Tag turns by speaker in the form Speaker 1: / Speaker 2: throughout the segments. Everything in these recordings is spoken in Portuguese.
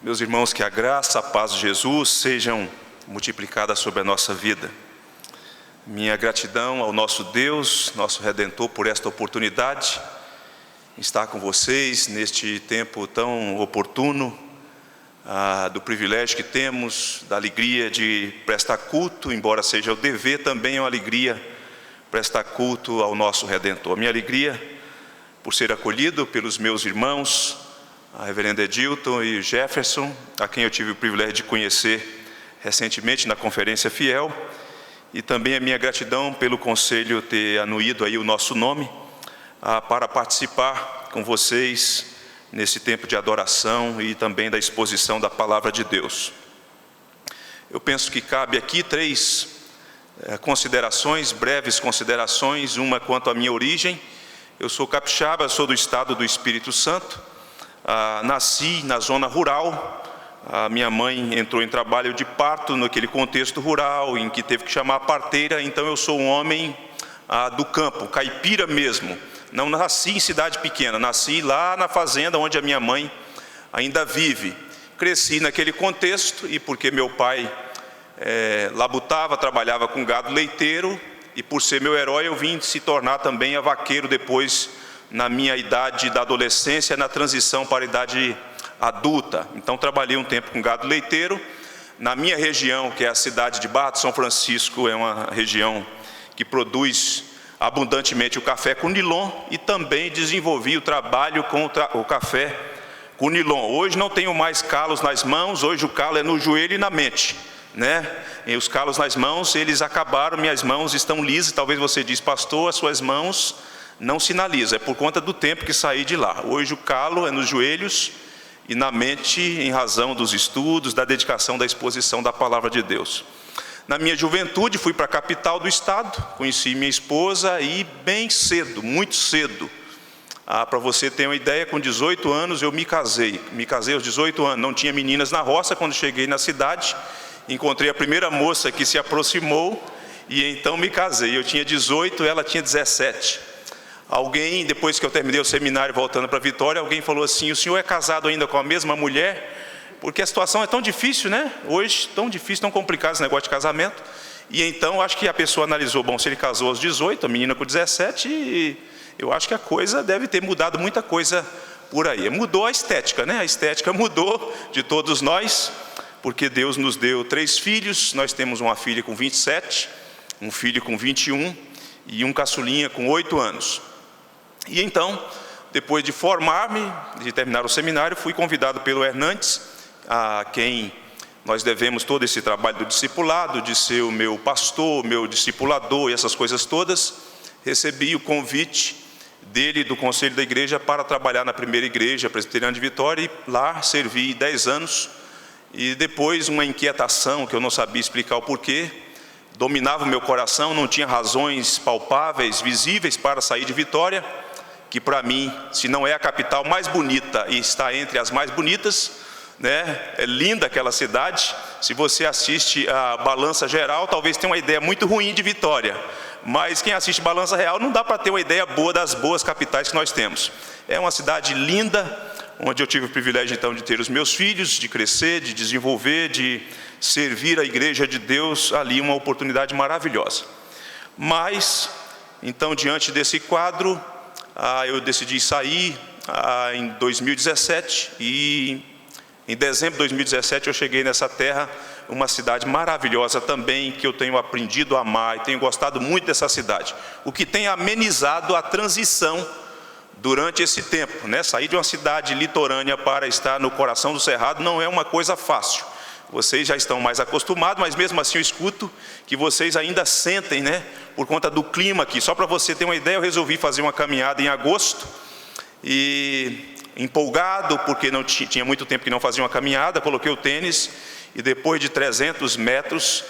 Speaker 1: Meus irmãos, que a graça, a paz de Jesus sejam multiplicadas sobre a nossa vida. Minha gratidão ao nosso Deus, nosso Redentor, por esta oportunidade, estar com vocês neste tempo tão oportuno, do privilégio que temos, da alegria de prestar culto, embora seja o dever, também é uma alegria prestar culto ao nosso Redentor. Minha alegria por ser acolhido pelos meus irmãos, a reverenda Edilton e Jefferson, a quem eu tive o privilégio de conhecer recentemente na Conferência Fiel, e também a minha gratidão pelo Conselho ter anuído aí o nosso nome, para participar com vocês nesse tempo de adoração e também da exposição da Palavra de Deus. Eu penso que cabe aqui três considerações, breves considerações, uma quanto à minha origem. Eu sou capixaba, sou do estado do Espírito Santo, nasci na zona rural. A minha mãe entrou em trabalho de parto naquele contexto rural, em que teve que chamar a parteira, então eu sou um homem do campo, caipira mesmo. Não nasci em cidade pequena, nasci lá na fazenda onde a minha mãe ainda vive. Cresci naquele contexto e porque meu pai labutava, trabalhava com gado leiteiro, e por ser meu herói eu vim se tornar também vaqueiro depois, na minha idade da adolescência, na transição para a idade adulta. Então trabalhei um tempo com gado leiteiro. Na minha região, que é a cidade de Barra de São Francisco, é uma região que produz abundantemente o café com nilon, e também desenvolvi o trabalho com o café com nilon. Hoje não tenho mais calos nas mãos, hoje o calo é no joelho e na mente, né? E os calos nas mãos, eles acabaram, minhas mãos estão lisas. Talvez você diz, pastor, as suas mãos não sinalizam, é por conta do tempo que saí de lá. Hoje o calo é nos joelhos e na mente, em razão dos estudos, da dedicação, da exposição da Palavra de Deus. Na minha juventude, fui para a capital do estado, conheci minha esposa e bem cedo, muito cedo. Para você ter uma ideia, com 18 anos eu me casei. Me casei aos 18 anos, não tinha meninas na roça. Quando cheguei na cidade, encontrei a primeira moça que se aproximou e então me casei. Eu tinha 18, ela tinha 17. Alguém, depois que eu terminei o seminário voltando para Vitória, alguém falou assim: o senhor é casado ainda com a mesma mulher? Porque a situação é tão difícil, né? Hoje, tão difícil, tão complicado esse negócio de casamento. E então, acho que a pessoa analisou, bom, se ele casou aos 18, a menina com 17, e eu acho que a coisa deve ter mudado muita coisa por aí. Mudou a estética, né? A estética mudou de todos nós, porque Deus nos deu 3 filhos, nós temos uma filha com 27, um filho com 21 e um caçulinha com 8 anos. E então, depois de formar-me, de terminar o seminário, fui convidado pelo Hernandes, a quem nós devemos todo esse trabalho do discipulado, de ser o meu pastor, meu discipulador e essas coisas todas. Recebi o convite dele, do conselho da igreja, para trabalhar na primeira igreja presbiteriana de Vitória, e lá servi 10 anos. E depois uma inquietação, que eu não sabia explicar o porquê, dominava o meu coração, não tinha razões palpáveis, visíveis para sair de Vitória, que para mim, se não é a capital mais bonita e está entre as mais bonitas, né? É linda aquela cidade. Se você assiste a Balança Geral, talvez tenha uma ideia muito ruim de Vitória, mas quem assiste Balança Real não dá para ter uma ideia boa das boas capitais que nós temos. É uma cidade linda, onde eu tive o privilégio então de ter os meus filhos, de crescer, de desenvolver, de servir a igreja de Deus ali, uma oportunidade maravilhosa. Mas, então, diante desse quadro, eu decidi sair em 2017, e em dezembro de 2017 eu cheguei nessa terra, uma cidade maravilhosa também, que eu tenho aprendido a amar e tenho gostado muito dessa cidade, o que tem amenizado a transição durante esse tempo, né? Sair de uma cidade litorânea para estar no coração do cerrado não é uma coisa fácil. Vocês já estão mais acostumados, mas mesmo assim eu escuto que vocês ainda sentem, né? Por conta do clima aqui. Só para você ter uma ideia, eu resolvi fazer uma caminhada em agosto, e empolgado, porque não tinha muito tempo que não fazia uma caminhada, coloquei o tênis, e depois de 300 metros,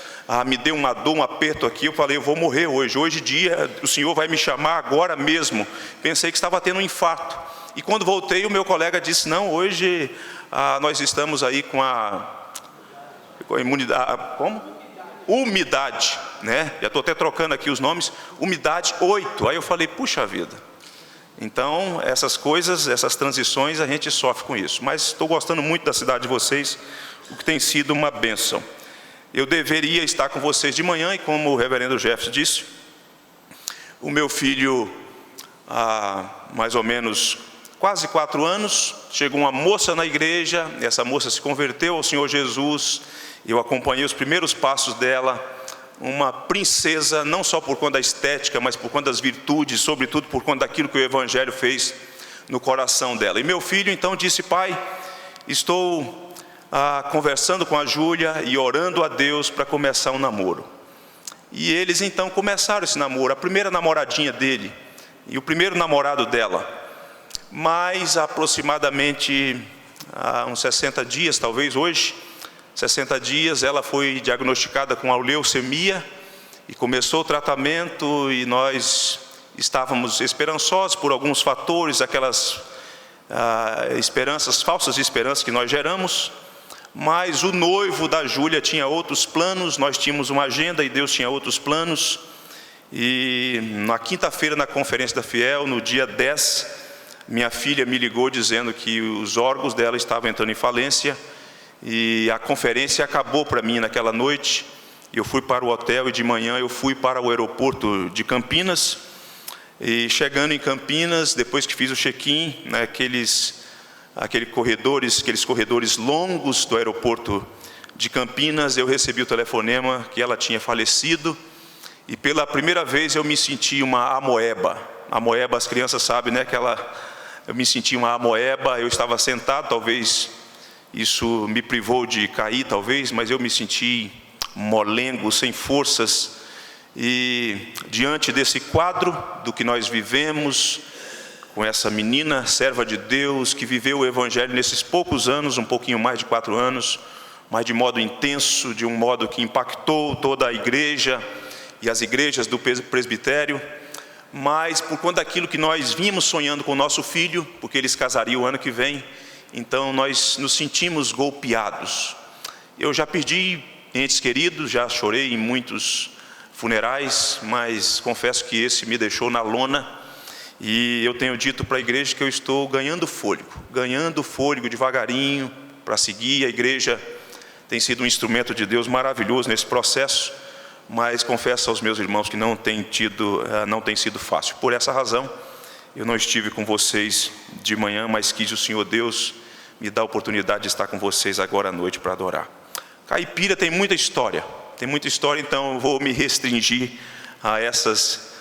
Speaker 1: me deu uma dor, um aperto aqui. Eu falei, eu vou morrer hoje dia, o Senhor vai me chamar agora mesmo. Pensei que estava tendo um infarto. E quando voltei, o meu colega disse, não, hoje nós estamos aí com a imunidade, umidade, né? Já estou até trocando aqui os nomes, umidade 8. Aí eu falei, puxa vida, Então, essas coisas, essas transições, a gente sofre com isso. Mas estou gostando muito da cidade de vocês, o que tem sido uma bênção. Eu deveria estar com vocês de manhã, e como o reverendo Jefferson disse, o meu filho, há mais ou menos quase 4 anos, chegou uma moça na igreja, essa moça se converteu ao Senhor Jesus, eu acompanhei os primeiros passos dela, uma princesa, não só por conta da estética, mas por conta das virtudes, sobretudo por conta daquilo que o Evangelho fez no coração dela. E meu filho então disse: pai, estou conversando com a Júlia e orando a Deus para começar um namoro. E eles então começaram esse namoro, a primeira namoradinha dele e o primeiro namorado dela. Mas aproximadamente há uns 60 dias, talvez hoje, 60 dias, ela foi diagnosticada com a leucemia e começou o tratamento, e nós estávamos esperançosos por alguns fatores, aquelas esperanças, falsas esperanças que nós geramos. Mas o noivo da Júlia tinha outros planos, nós tínhamos uma agenda e Deus tinha outros planos. E na quinta-feira, na conferência da Fiel, no dia 10, minha filha me ligou dizendo que os órgãos dela estavam entrando em falência. E a conferência acabou para mim naquela noite. Eu fui para o hotel e de manhã eu fui para o aeroporto de Campinas. E chegando em Campinas, depois que fiz o check-in, aqueles corredores longos do aeroporto de Campinas, eu recebi o telefonema que ela tinha falecido. E pela primeira vez eu me senti uma amoeba. Amoeba, as crianças sabem, eu me senti uma amoeba. Eu estava sentado, talvez isso me privou de cair, talvez, mas eu me senti molengo, sem forças. E diante desse quadro do que nós vivemos, com essa menina, serva de Deus, que viveu o Evangelho nesses poucos anos, um pouquinho mais de 4 anos, mas de modo intenso, de um modo que impactou toda a igreja e as igrejas do presbitério, mas por conta daquilo que nós vínhamos sonhando com o nosso filho, porque eles casariam o ano que vem, então nós nos sentimos golpeados. Eu já perdi entes queridos, já chorei em muitos funerais, mas confesso que esse me deixou na lona. E eu tenho dito para a igreja que eu estou ganhando fôlego devagarinho para seguir. A igreja tem sido um instrumento de Deus maravilhoso nesse processo, mas confesso aos meus irmãos que não tem sido fácil. Por essa razão, eu não estive com vocês de manhã, mas quis o Senhor Deus me dar a oportunidade de estar com vocês agora à noite para adorar. Caipira tem muita história, então eu vou me restringir a essas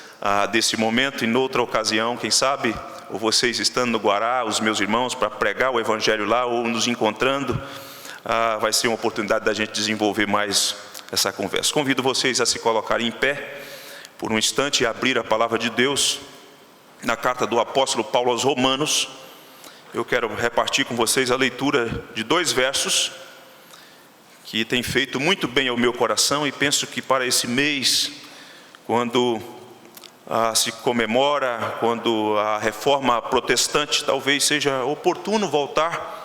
Speaker 1: desse momento. E noutra ocasião, quem sabe, ou vocês estando no Guará, os meus irmãos, para pregar o Evangelho lá, ou nos encontrando, vai ser uma oportunidade da gente desenvolver mais essa conversa. Convido vocês a se colocarem em pé por um instante e abrir a palavra de Deus na carta do apóstolo Paulo aos Romanos. Eu quero repartir com vocês a leitura de 2 versos que tem feito muito bem ao meu coração, e penso que para esse mês, quando se comemora, quando a reforma protestante, talvez seja oportuno voltar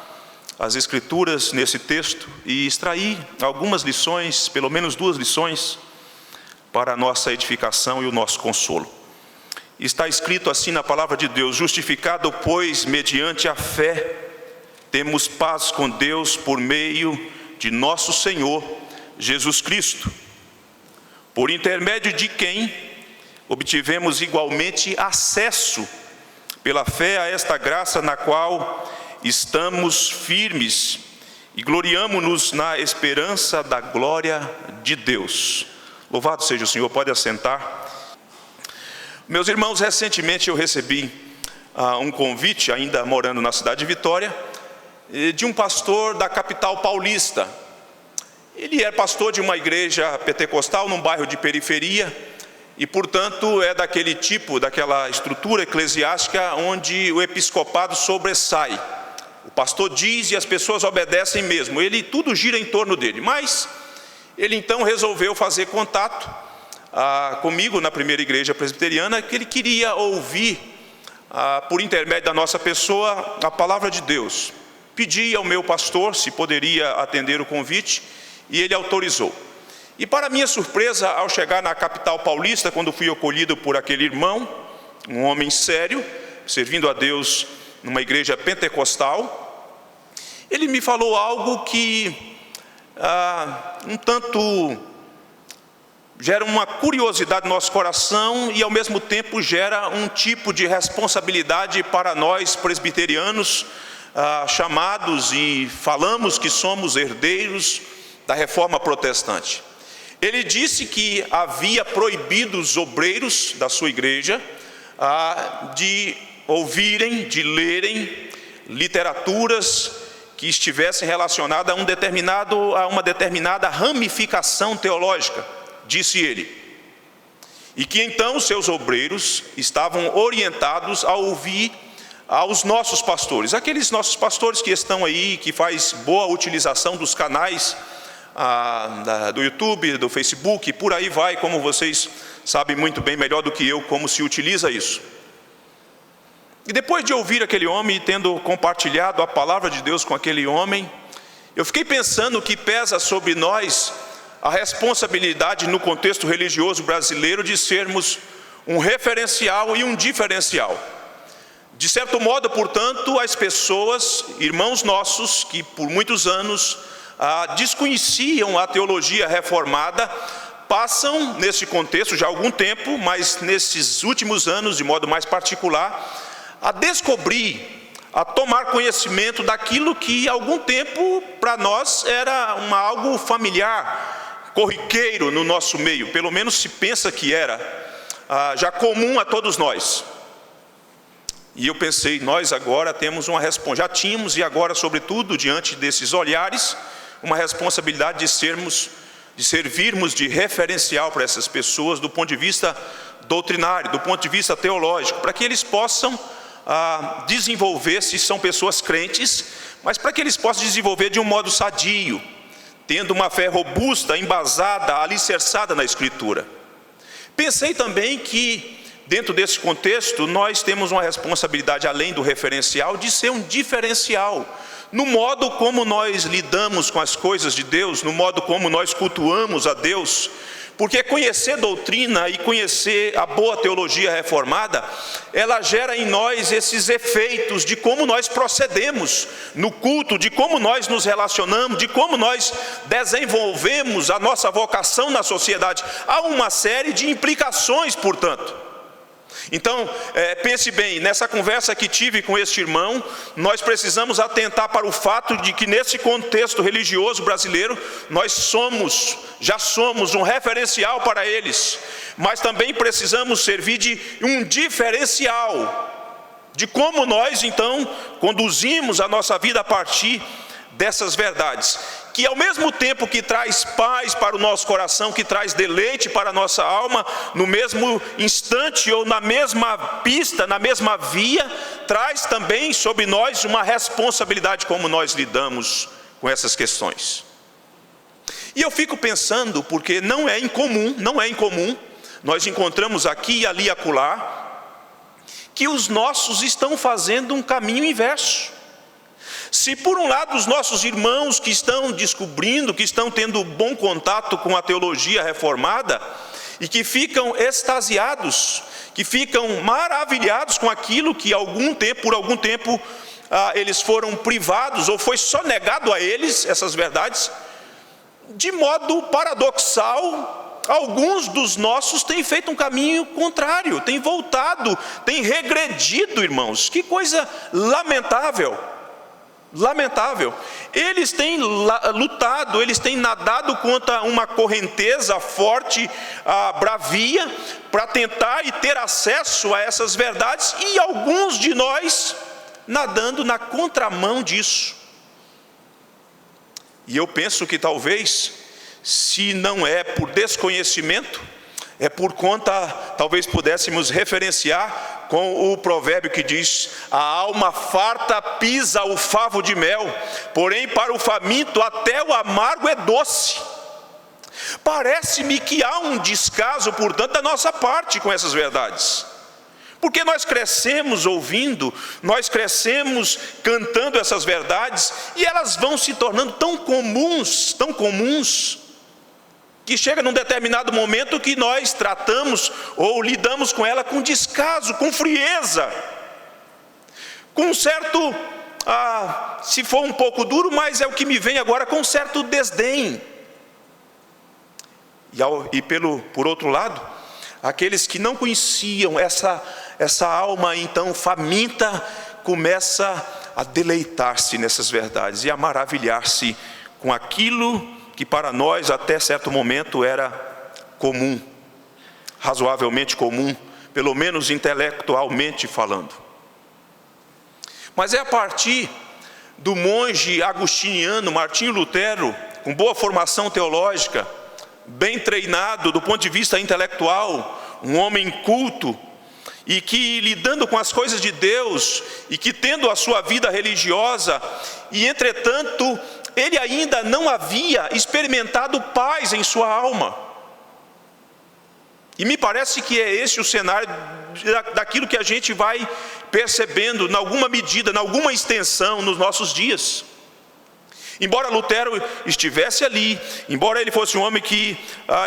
Speaker 1: às Escrituras nesse texto e extrair algumas lições, pelo menos 2 lições, para a nossa edificação e o nosso consolo. Está escrito assim na palavra de Deus: justificado, pois, mediante a fé, temos paz com Deus por meio de nosso Senhor Jesus Cristo, por intermédio de quem obtivemos igualmente acesso pela fé a esta graça na qual estamos firmes e gloriamo-nos na esperança da glória de Deus. Louvado seja o Senhor. Pode assentar. Meus irmãos, recentemente eu recebi um convite, ainda morando na cidade de Vitória, de um pastor da capital paulista. Ele é pastor de uma igreja pentecostal num bairro de periferia e, portanto, é daquele tipo, daquela estrutura eclesiástica onde o episcopado sobressai. O pastor diz e as pessoas obedecem mesmo. Tudo gira em torno dele. Mas ele então resolveu fazer contato comigo na primeira igreja presbiteriana, que ele queria ouvir, por intermédio da nossa pessoa, a palavra de Deus. Pedi ao meu pastor se poderia atender o convite e ele autorizou. E para minha surpresa, ao chegar na capital paulista, quando fui acolhido por aquele irmão, um homem sério, servindo a Deus numa igreja pentecostal, ele me falou algo que um tanto gera uma curiosidade no nosso coração e ao mesmo tempo gera um tipo de responsabilidade para nós presbiterianos, chamados e falamos que somos herdeiros da reforma protestante. Ele disse que havia proibido os obreiros da sua igreja de ouvirem, de lerem literaturas que estivessem relacionadas a uma determinada ramificação teológica, disse ele. E que então seus obreiros estavam orientados a ouvir aos nossos pastores, aqueles nossos pastores que estão aí, que faz boa utilização dos canais do YouTube, do Facebook, por aí vai, como vocês sabem muito bem, melhor do que eu, como se utiliza isso. E depois de ouvir aquele homem e tendo compartilhado a palavra de Deus com aquele homem, eu fiquei pensando que pesa sobre nós a responsabilidade no contexto religioso brasileiro de sermos um referencial e um diferencial. De certo modo, portanto, as pessoas, irmãos nossos, que por muitos anos desconheciam a teologia reformada, passam nesse contexto já há algum tempo, mas nesses últimos anos, de modo mais particular, a descobrir, a tomar conhecimento daquilo que há algum tempo para nós era algo familiar, corriqueiro no nosso meio, pelo menos se pensa que era já comum a todos nós. E eu pensei, nós agora temos já tínhamos e agora, sobretudo, diante desses olhares, uma responsabilidade de servirmos de referencial para essas pessoas do ponto de vista doutrinário, do ponto de vista teológico, para que eles possam desenvolver, se são pessoas crentes, mas para que eles possam desenvolver de um modo sadio, tendo uma fé robusta, embasada, alicerçada na Escritura. Pensei também que, dentro desse contexto, nós temos uma responsabilidade, além do referencial, de ser um diferencial no modo como nós lidamos com as coisas de Deus, no modo como nós cultuamos a Deus, porque conhecer doutrina e conhecer a boa teologia reformada, ela gera em nós esses efeitos de como nós procedemos no culto, de como nós nos relacionamos, de como nós desenvolvemos a nossa vocação na sociedade. Há uma série de implicações, portanto. Então, pense bem, nessa conversa que tive com este irmão, nós precisamos atentar para o fato de que nesse contexto religioso brasileiro, nós já somos um referencial para eles, mas também precisamos servir de um diferencial, de como nós então conduzimos a nossa vida a partir dessas verdades, que ao mesmo tempo que traz paz para o nosso coração, que traz deleite para a nossa alma, no mesmo instante ou na mesma pista, na mesma via, traz também sobre nós uma responsabilidade como nós lidamos com essas questões. E eu fico pensando, porque não é incomum, nós encontramos aqui, ali e acolá, que os nossos estão fazendo um caminho inverso. Se por um lado os nossos irmãos que estão descobrindo, que estão tendo bom contato com a teologia reformada e que ficam extasiados, que ficam maravilhados com aquilo que por algum tempo eles foram privados ou foi só negado a eles essas verdades, de modo paradoxal, alguns dos nossos têm feito um caminho contrário, têm voltado, têm regredido, irmãos. Que coisa lamentável. Lamentável. Eles têm lutado, eles têm nadado contra uma correnteza forte, bravia, para tentar e ter acesso a essas verdades, e alguns de nós nadando na contramão disso. E eu penso que talvez, se não é por desconhecimento, é por conta, talvez pudéssemos referenciar com o provérbio que diz: a alma farta pisa o favo de mel, porém para o faminto até o amargo é doce. Parece-me que há um descaso, portanto, da nossa parte com essas verdades. Porque nós crescemos ouvindo, nós crescemos cantando essas verdades, e elas vão se tornando tão comuns, que chega num determinado momento que nós tratamos ou lidamos com ela com descaso, com frieza. com um certo, se for um pouco duro, mas é o que me vem agora, com um certo desdém. E por outro lado, aqueles que não conheciam essa alma então faminta, começa a deleitar-se nessas verdades e a maravilhar-se com aquilo que para nós até certo momento era comum, razoavelmente comum, pelo menos intelectualmente falando. Mas é a partir do monge agostiniano Martinho Lutero, com boa formação teológica, bem treinado do ponto de vista intelectual, um homem culto, e que lidando com as coisas de Deus, e que tendo a sua vida religiosa, e entretanto, ele ainda não havia experimentado paz em sua alma. E me parece que é esse o cenário daquilo que a gente vai percebendo, em alguma medida, em alguma extensão, nos nossos dias. Embora Lutero estivesse ali, embora ele fosse um homem que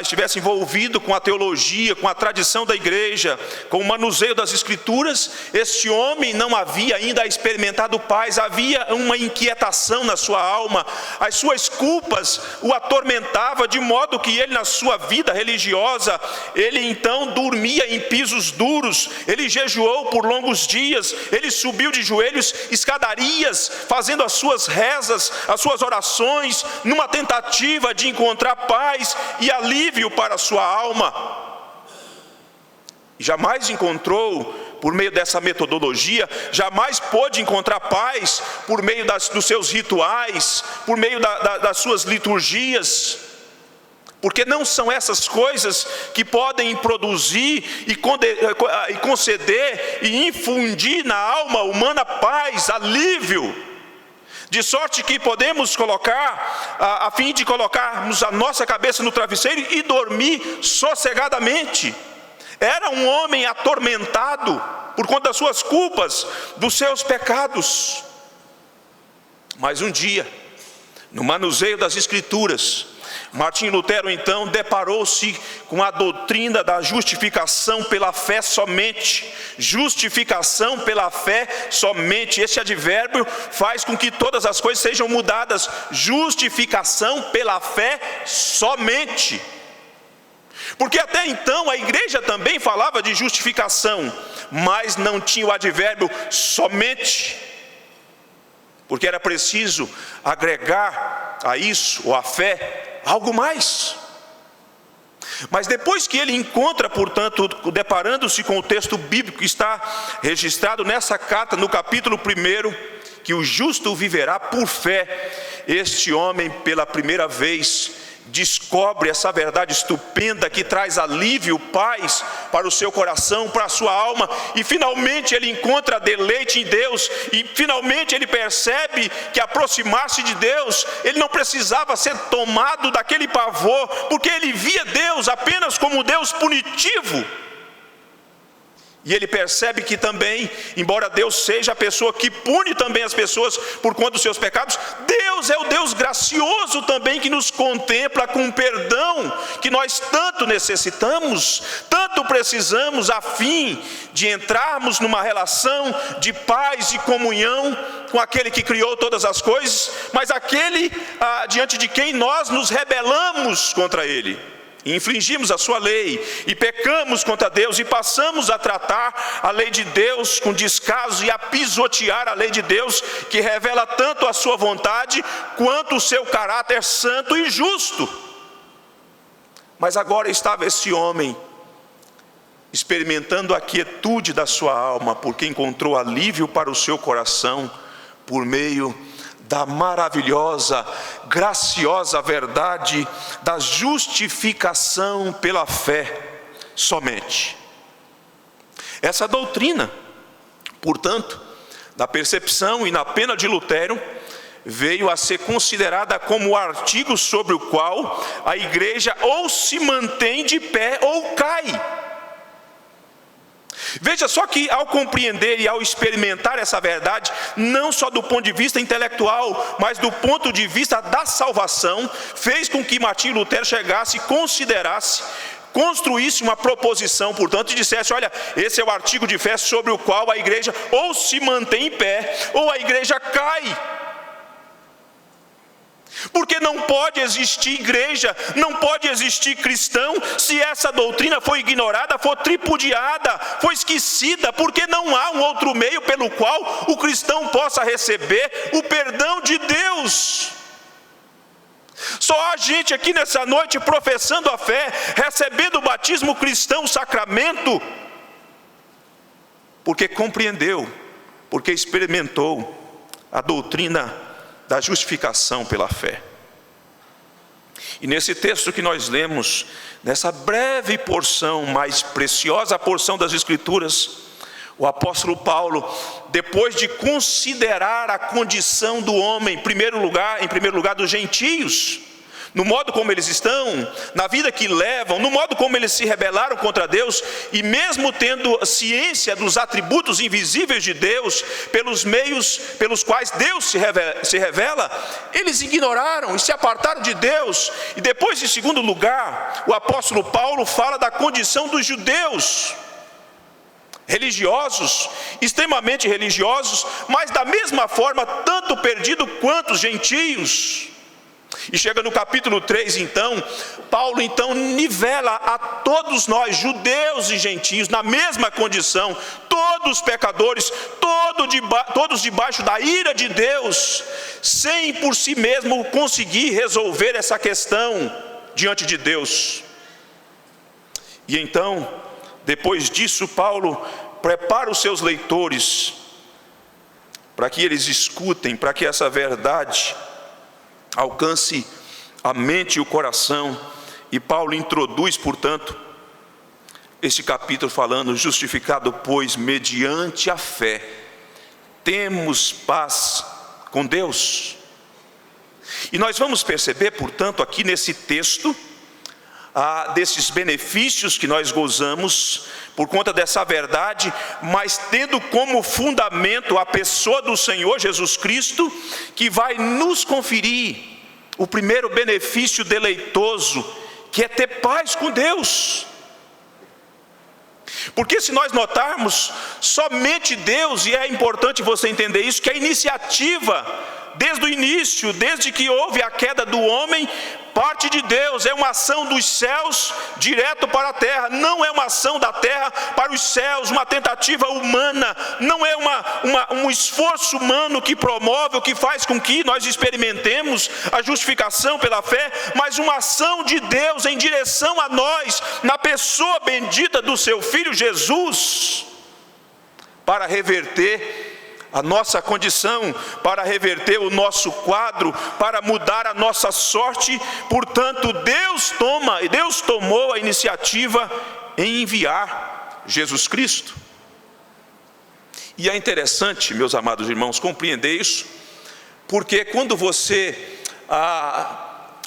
Speaker 1: estivesse envolvido com a teologia, com a tradição da igreja, com o manuseio das escrituras, este homem não havia ainda experimentado paz, havia uma inquietação na sua alma, as suas culpas o atormentavam, de modo que ele na sua vida religiosa, ele então dormia em pisos duros, ele jejuou por longos dias, ele subiu de joelhos escadarias, fazendo as suas rezas, as suas orações, numa tentativa de encontrar paz e alívio para a sua alma. Jamais encontrou por meio dessa metodologia, jamais pôde encontrar paz por meio dos seus rituais, por meio das suas liturgias, porque não são essas coisas que podem produzir e conceder e infundir na alma humana paz, alívio. De sorte que podemos colocar, a fim de colocarmos a nossa cabeça no travesseiro e dormir sossegadamente. Era um homem atormentado por conta das suas culpas, dos seus pecados. Mas um dia, no manuseio das escrituras, Martinho Lutero então deparou-se com a doutrina da justificação pela fé somente. Justificação pela fé somente. Esse advérbio faz com que todas as coisas sejam mudadas. Justificação pela fé somente. Porque até então a igreja também falava de justificação, mas não tinha o advérbio somente. Porque era preciso agregar a isso, ou a fé, algo mais. Mas depois que ele encontra, portanto, deparando-se com o texto bíblico que está registrado nessa carta, no capítulo 1, que o justo viverá por fé, este homem pela primeira vez descobre essa verdade estupenda que traz alívio, paz para o seu coração, para a sua alma, e finalmente ele encontra deleite em Deus, e finalmente ele percebe que aproximar-se de Deus, ele não precisava ser tomado daquele pavor, porque ele via Deus apenas como Deus punitivo. E ele percebe que também, embora Deus seja a pessoa que pune também as pessoas por conta dos seus pecados, Deus é o Deus gracioso também que nos contempla com perdão que nós tanto necessitamos, tanto precisamos a fim de entrarmos numa relação de paz e comunhão com aquele que criou todas as coisas, mas aquele diante de quem nós nos rebelamos contra ele. E infringimos a sua lei, e pecamos contra Deus, e passamos a tratar a lei de Deus com descaso, e a pisotear a lei de Deus, que revela tanto a sua vontade, quanto o seu caráter santo e justo. Mas agora estava esse homem, experimentando a quietude da sua alma, porque encontrou alívio para o seu coração, por meio da maravilhosa, graciosa verdade da justificação pela fé somente. Essa doutrina, portanto, da percepção e na pena de Lutero, veio a ser considerada como o artigo sobre o qual a igreja ou se mantém de pé ou cai. Veja só que ao compreender e ao experimentar essa verdade, não só do ponto de vista intelectual, mas do ponto de vista da salvação, fez com que Martinho Lutero chegasse e considerasse construísse uma proposição, portanto, e dissesse: olha, esse é o artigo de fé sobre o qual a igreja ou se mantém em pé, ou a igreja cai. Porque não pode existir igreja, não pode existir cristão, se essa doutrina for ignorada, for tripudiada, for esquecida, porque não há um outro meio pelo qual o cristão possa receber o perdão de Deus. Só há gente aqui nessa noite professando a fé, recebendo o batismo cristão, o sacramento, porque compreendeu, porque experimentou a doutrina da justificação pela fé. E nesse texto que nós lemos, nessa breve porção, mais preciosa porção das Escrituras, o apóstolo Paulo, depois de considerar a condição do homem, em primeiro lugar dos gentios, no modo como eles estão, na vida que levam, no modo como eles se rebelaram contra Deus, e mesmo tendo ciência dos atributos invisíveis de Deus, pelos meios pelos quais Deus se revela, eles ignoraram e se apartaram de Deus. E depois, em segundo lugar, o apóstolo Paulo fala da condição dos judeus, religiosos, extremamente religiosos, mas da mesma forma, tanto perdido quanto os gentios. E chega no capítulo 3, então, Paulo nivela a todos nós, judeus e gentios, na mesma condição, todos pecadores, todos debaixo da ira de Deus, sem por si mesmo conseguir resolver essa questão diante de Deus. E então, depois disso, Paulo prepara os seus leitores para que eles escutem, para que essa verdade alcance a mente e o coração. E Paulo introduz, portanto, este capítulo falando: justificado, pois, mediante a fé, temos paz com Deus. E nós vamos perceber, portanto, aqui nesse texto, desses benefícios que nós gozamos por conta dessa verdade, mas tendo como fundamento a pessoa do Senhor Jesus Cristo, que vai nos conferir o primeiro benefício deleitoso, que é ter paz com Deus. Porque se nós notarmos, somente Deus, e é importante você entender isso, que a iniciativa, desde o início, desde que houve a queda do homem, parte de Deus, é uma ação dos céus direto para a terra, não é uma ação da terra para os céus, uma tentativa humana, não é um esforço humano que promove ou que faz com que nós experimentemos a justificação pela fé, mas uma ação de Deus em direção a nós, na pessoa bendita do seu Filho Jesus, para reverter a nossa condição, para reverter o nosso quadro, para mudar a nossa sorte. Portanto, Deus tomou a iniciativa em enviar Jesus Cristo. E é interessante, meus amados irmãos, compreender isso, porque quando você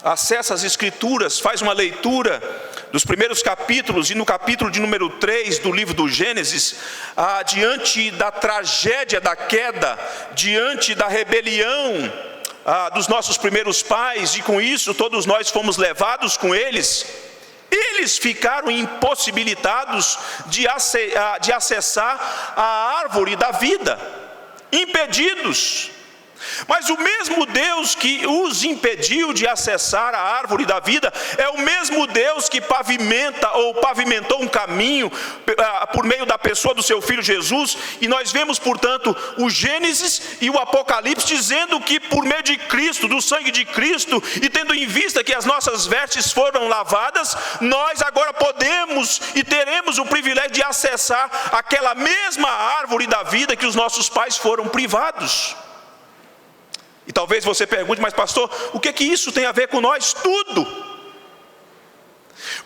Speaker 1: acessa as Escrituras, faz uma leitura dos primeiros capítulos, e no capítulo de número 3 do livro do Gênesis, diante da tragédia da queda, diante da rebelião dos nossos primeiros pais, e com isso todos nós fomos levados com eles ficaram impossibilitados de acessar a árvore da vida, impedidos. Mas o mesmo Deus que os impediu de acessar a árvore da vida é o mesmo Deus que pavimentou um caminho por meio da pessoa do seu Filho Jesus. E nós vemos, portanto, o Gênesis e o Apocalipse dizendo que por meio de Cristo, do sangue de Cristo, e tendo em vista que as nossas vestes foram lavadas, nós agora podemos e teremos o privilégio de acessar aquela mesma árvore da vida que os nossos pais foram privados. E talvez você pergunte: mas pastor, o que isso tem a ver com nós? Tudo.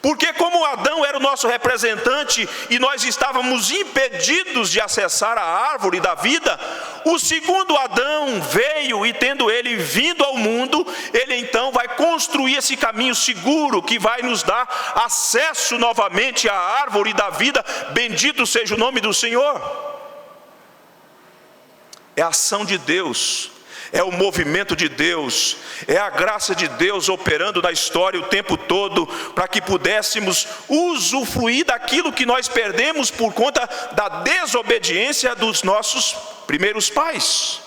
Speaker 1: Porque como Adão era o nosso representante e nós estávamos impedidos de acessar a árvore da vida, o segundo Adão veio, e tendo ele vindo ao mundo, ele então vai construir esse caminho seguro que vai nos dar acesso novamente à árvore da vida. Bendito seja o nome do Senhor. É a ação de Deus, é o movimento de Deus, é a graça de Deus operando na história o tempo todo, para que pudéssemos usufruir daquilo que nós perdemos por conta da desobediência dos nossos primeiros pais.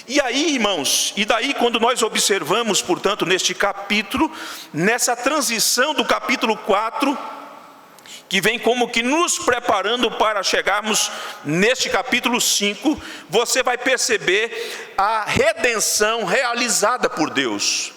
Speaker 1: E aí, irmãos, e daí quando nós observamos, portanto, neste capítulo, nessa transição do capítulo 4, que vem como que nos preparando para chegarmos neste capítulo 5, você vai perceber a redenção realizada por Deus.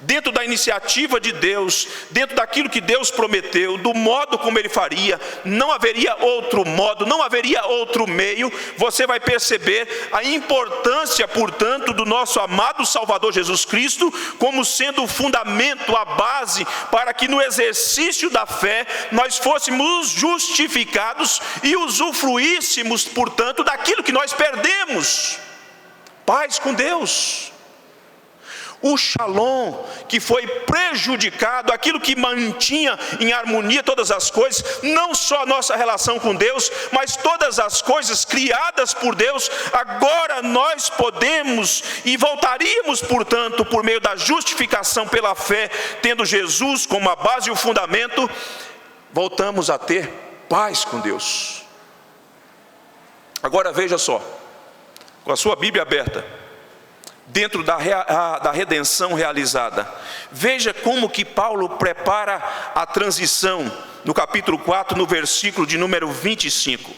Speaker 1: Dentro da iniciativa de Deus, dentro daquilo que Deus prometeu, do modo como Ele faria, não haveria outro modo, não haveria outro meio. Você vai perceber a importância, portanto, do nosso amado Salvador Jesus Cristo, como sendo o fundamento, a base, para que no exercício da fé, nós fôssemos justificados e usufruíssemos, portanto, daquilo que nós perdemos. Paz com Deus. O shalom que foi prejudicado, aquilo que mantinha em harmonia todas as coisas, não só a nossa relação com Deus, mas todas as coisas criadas por Deus, agora nós podemos e voltaríamos, portanto, por meio da justificação pela fé, tendo Jesus como a base e o fundamento, voltamos a ter paz com Deus. Agora veja só, com a sua Bíblia aberta, dentro da redenção realizada, veja como que Paulo prepara a transição, no capítulo 4, no versículo de número 25.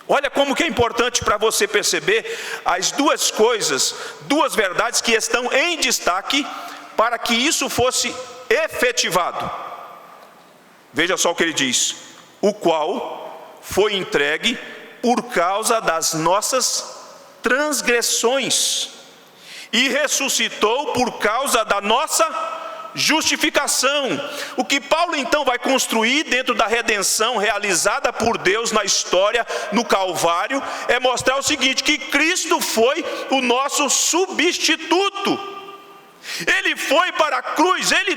Speaker 1: Olha como que é importante para você perceber as duas coisas, duas verdades que estão em destaque, para que isso fosse efetivado. Veja só o que ele diz: o qual foi entregue por causa das nossas transgressões, e ressuscitou por causa da nossa justificação. O que Paulo então vai construir dentro da redenção realizada por Deus na história, no Calvário, é mostrar o seguinte: que Cristo foi o nosso substituto. Ele foi para a cruz, Ele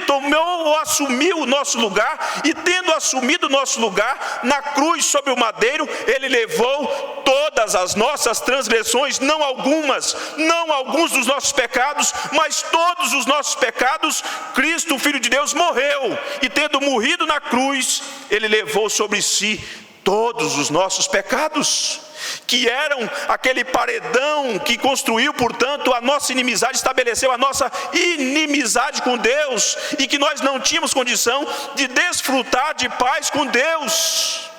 Speaker 1: assumiu o nosso lugar, e tendo assumido o nosso lugar, na cruz sobre o madeiro, Ele levou todas as nossas transgressões, não alguns dos nossos pecados, mas todos os nossos pecados. Cristo, o Filho de Deus, morreu, e tendo morrido na cruz, Ele levou sobre si todos os nossos pecados, que eram aquele paredão que construiu, portanto, a nossa inimizade, estabeleceu a nossa inimizade com Deus, e que nós não tínhamos condição de desfrutar de paz com Deus.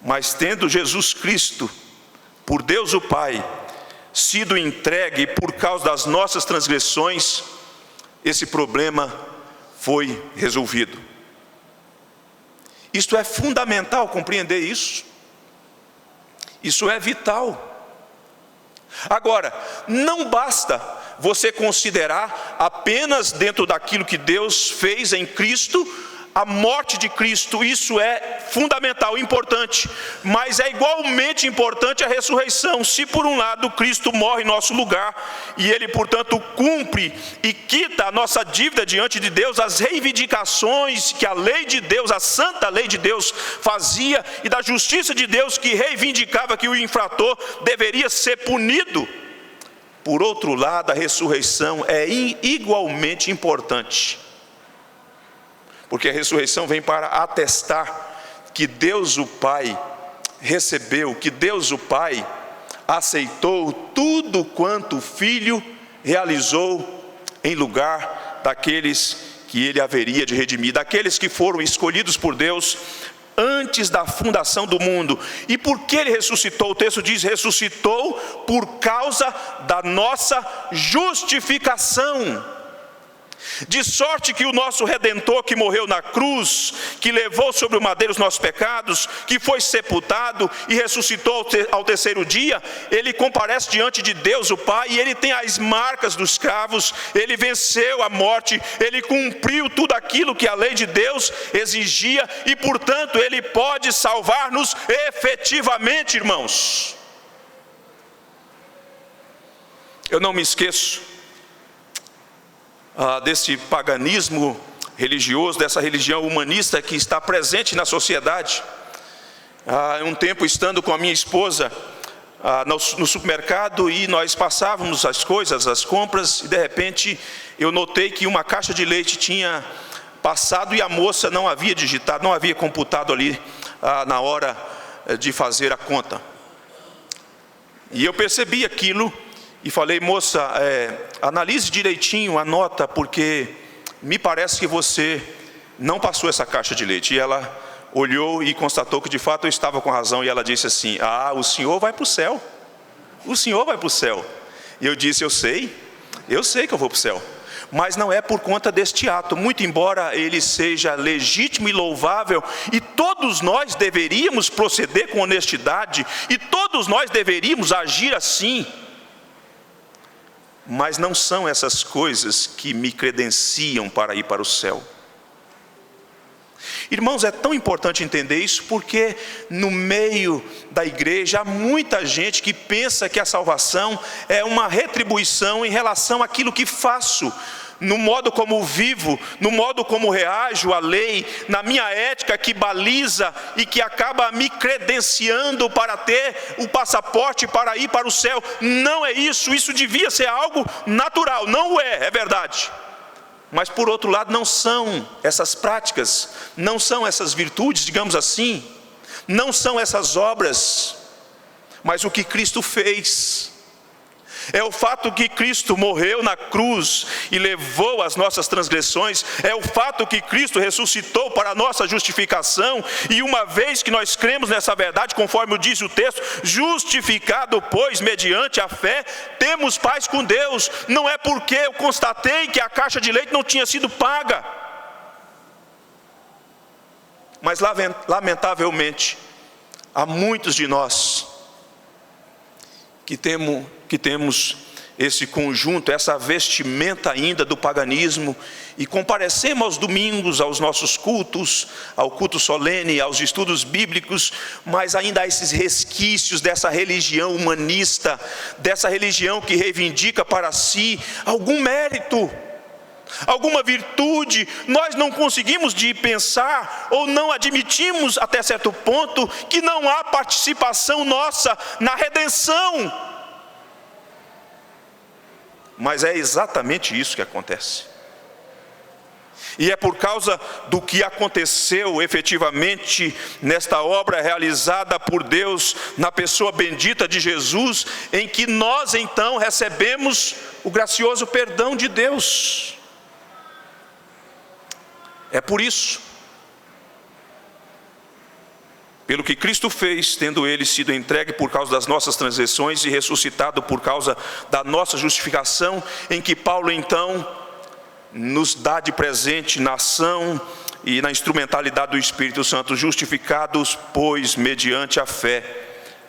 Speaker 1: Mas tendo Jesus Cristo, por Deus o Pai, sido entregue por causa das nossas transgressões, esse problema foi resolvido. Isto é fundamental compreender isso. Isso é vital. Agora, não basta você considerar apenas dentro daquilo que Deus fez em Cristo, a morte de Cristo. Isso é fundamental, importante, mas é igualmente importante a ressurreição. Se por um lado Cristo morre em nosso lugar, e Ele, portanto, cumpre e quita a nossa dívida diante de Deus, as reivindicações que a lei de Deus, a santa lei de Deus fazia, e da justiça de Deus que reivindicava que o infrator deveria ser punido. Por outro lado, a ressurreição é igualmente importante, porque a ressurreição vem para atestar que Deus o Pai recebeu, que Deus o Pai aceitou tudo quanto o Filho realizou em lugar daqueles que Ele haveria de redimir, daqueles que foram escolhidos por Deus antes da fundação do mundo. E por que Ele ressuscitou? O texto diz: ressuscitou por causa da nossa justificação. De sorte que o nosso Redentor, que morreu na cruz, que levou sobre o madeiro os nossos pecados, que foi sepultado e ressuscitou ao terceiro dia, Ele comparece diante de Deus o Pai, e Ele tem as marcas dos cravos. Ele venceu a morte, Ele cumpriu tudo aquilo que a lei de Deus exigia, e portanto Ele pode salvar-nos efetivamente, irmãos. Eu não me esqueço desse paganismo religioso, dessa religião humanista que está presente na sociedade. Um tempo, estando com a minha esposa no supermercado e nós passávamos as coisas, as compras, e de repente eu notei que uma caixa de leite tinha passado e a moça não havia digitado, não havia computado ali na hora de fazer a conta. E eu percebi aquilo e falei: moça, analise direitinho a nota, porque me parece que você não passou essa caixa de leite. E ela olhou e constatou que de fato eu estava com razão, e ela disse assim: o senhor vai para o céu, o senhor vai para o céu. E eu disse: eu sei que eu vou para o céu, mas não é por conta deste ato, muito embora ele seja legítimo e louvável, e todos nós deveríamos proceder com honestidade, e todos nós deveríamos agir assim, mas não são essas coisas que me credenciam para ir para o céu. Irmãos, é tão importante entender isso, porque no meio da igreja há muita gente que pensa que a salvação é uma retribuição em relação àquilo que faço, no modo como vivo, no modo como reajo à lei, na minha ética que baliza e que acaba me credenciando para ter o passaporte para ir para o céu. Não é isso, isso devia ser algo natural, não é verdade. Mas por outro lado, não são essas práticas, não são essas virtudes, digamos assim, não são essas obras, mas o que Cristo fez. É o fato que Cristo morreu na cruz e levou as nossas transgressões, é o fato que Cristo ressuscitou para a nossa justificação, e uma vez que nós cremos nessa verdade, conforme diz o texto, justificado, pois, mediante a fé, temos paz com Deus. Não é porque eu constatei que a caixa de leite não tinha sido paga, mas lamentavelmente, há muitos de nós que temos esse conjunto, essa vestimenta ainda do paganismo, e comparecemos aos domingos, aos nossos cultos, ao culto solene, aos estudos bíblicos, mas ainda há esses resquícios dessa religião humanista, dessa religião que reivindica para si algum mérito, alguma virtude. Nós não conseguimos de pensar, ou não admitimos até certo ponto, que não há participação nossa na redenção. Mas é exatamente isso que acontece. E é por causa do que aconteceu efetivamente nesta obra realizada por Deus, na pessoa bendita de Jesus, em que nós então recebemos o gracioso perdão de Deus. É por isso, pelo que Cristo fez, tendo Ele sido entregue por causa das nossas transgressões e ressuscitado por causa da nossa justificação, em que Paulo então nos dá de presente na ação e na instrumentalidade do Espírito Santo: justificados, pois, mediante a fé,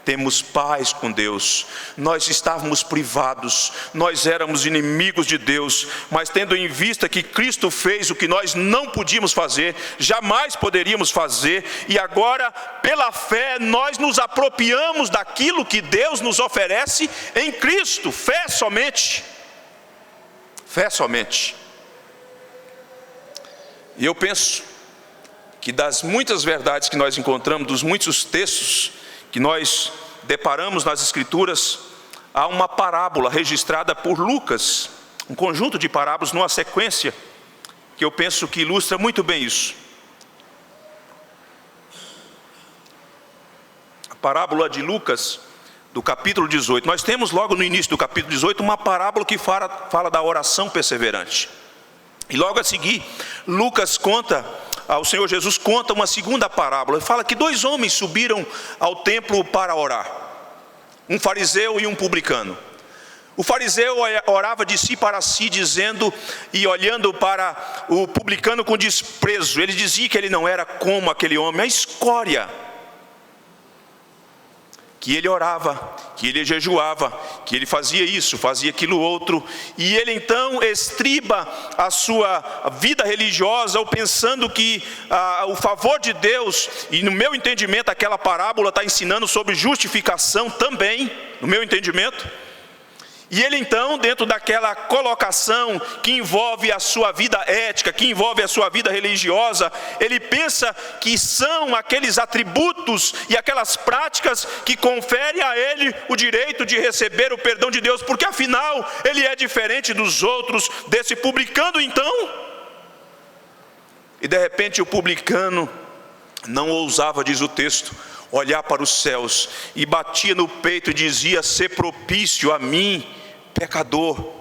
Speaker 1: temos paz com Deus. Nós estávamos privados, nós éramos inimigos de Deus, mas tendo em vista que Cristo fez o que nós não podíamos fazer, jamais poderíamos fazer, e agora, pela fé, nós nos apropriamos daquilo que Deus nos oferece em Cristo. Fé somente. Fé somente. E eu penso que das muitas verdades que nós encontramos, dos muitos textos que nós deparamos nas Escrituras, há uma parábola registrada por Lucas, um conjunto de parábolas numa sequência, que eu penso que ilustra muito bem isso. A parábola de Lucas, do capítulo 18. Nós temos logo no início do capítulo 18 uma parábola que fala da oração perseverante. E logo a seguir, o Senhor Jesus conta uma segunda parábola. Ele fala que 2 homens subiram ao templo para orar, um fariseu e um publicano. O fariseu orava de si para si, dizendo e olhando para o publicano com desprezo. Ele dizia que ele não era como aquele homem, a escória. Que ele orava, que ele jejuava, que ele fazia isso, fazia aquilo outro, e ele então estriba a sua vida religiosa, ou pensando que o favor de Deus, e no meu entendimento aquela parábola está ensinando sobre justificação também, no meu entendimento, E ele então, dentro daquela colocação que envolve a sua vida ética, que envolve a sua vida religiosa, ele pensa que são aqueles atributos e aquelas práticas que conferem a ele o direito de receber o perdão de Deus, porque afinal ele é diferente dos outros, desse publicano então. E de repente o publicano não ousava, diz o texto, olhar para os céus, e batia no peito e dizia: ser propício a mim, pecador.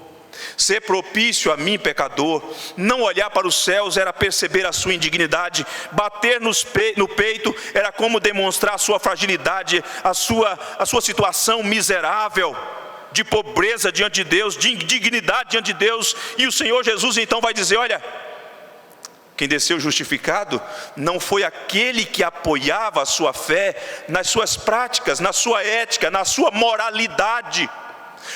Speaker 1: Ser propício a mim, pecador. Não olhar para os céus era perceber a sua indignidade. Bater no peito era como demonstrar a sua fragilidade, a sua situação miserável, de pobreza diante de Deus, de indignidade diante de Deus. E o Senhor Jesus então vai dizer: olha, quem desceu justificado não foi aquele que apoiava a sua fé nas suas práticas, na sua ética, na sua moralidade,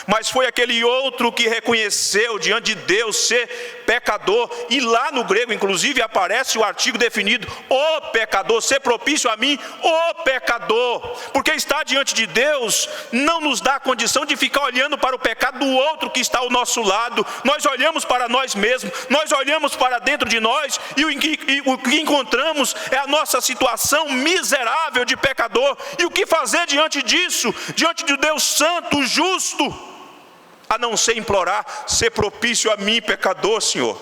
Speaker 1: mas foi aquele outro que reconheceu diante de Deus ser pecador. E lá no grego inclusive aparece o artigo definido: o pecador, ser propício a mim, o pecador. Porque estar diante de Deus não nos dá a condição de ficar olhando para o pecado do outro que está ao nosso lado. Nós olhamos para nós mesmos, nós olhamos para dentro de nós, e o que encontramos é a nossa situação miserável de pecador. E o que fazer diante disso, diante de Deus santo, justo, a não ser implorar: ser propício a mim, pecador, Senhor.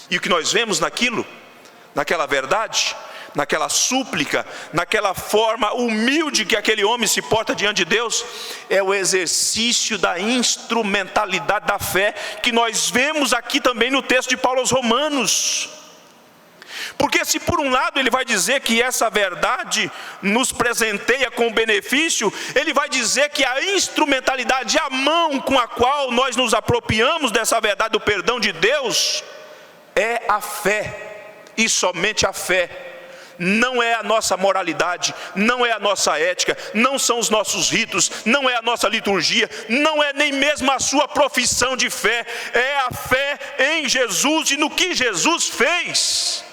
Speaker 1: E o que nós vemos naquela verdade, naquela súplica, naquela forma humilde que aquele homem se porta diante de Deus, é o exercício da instrumentalidade da fé, que nós vemos aqui também no texto de Paulo aos Romanos. Porque se por um lado ele vai dizer que essa verdade nos presenteia com benefício, ele vai dizer que a instrumentalidade, a mão com a qual nós nos apropriamos dessa verdade do perdão de Deus, é a fé, e somente a fé. Não é a nossa moralidade, não é a nossa ética, não são os nossos ritos, não é a nossa liturgia, não é nem mesmo a sua profissão de fé, é a fé em Jesus e no que Jesus fez.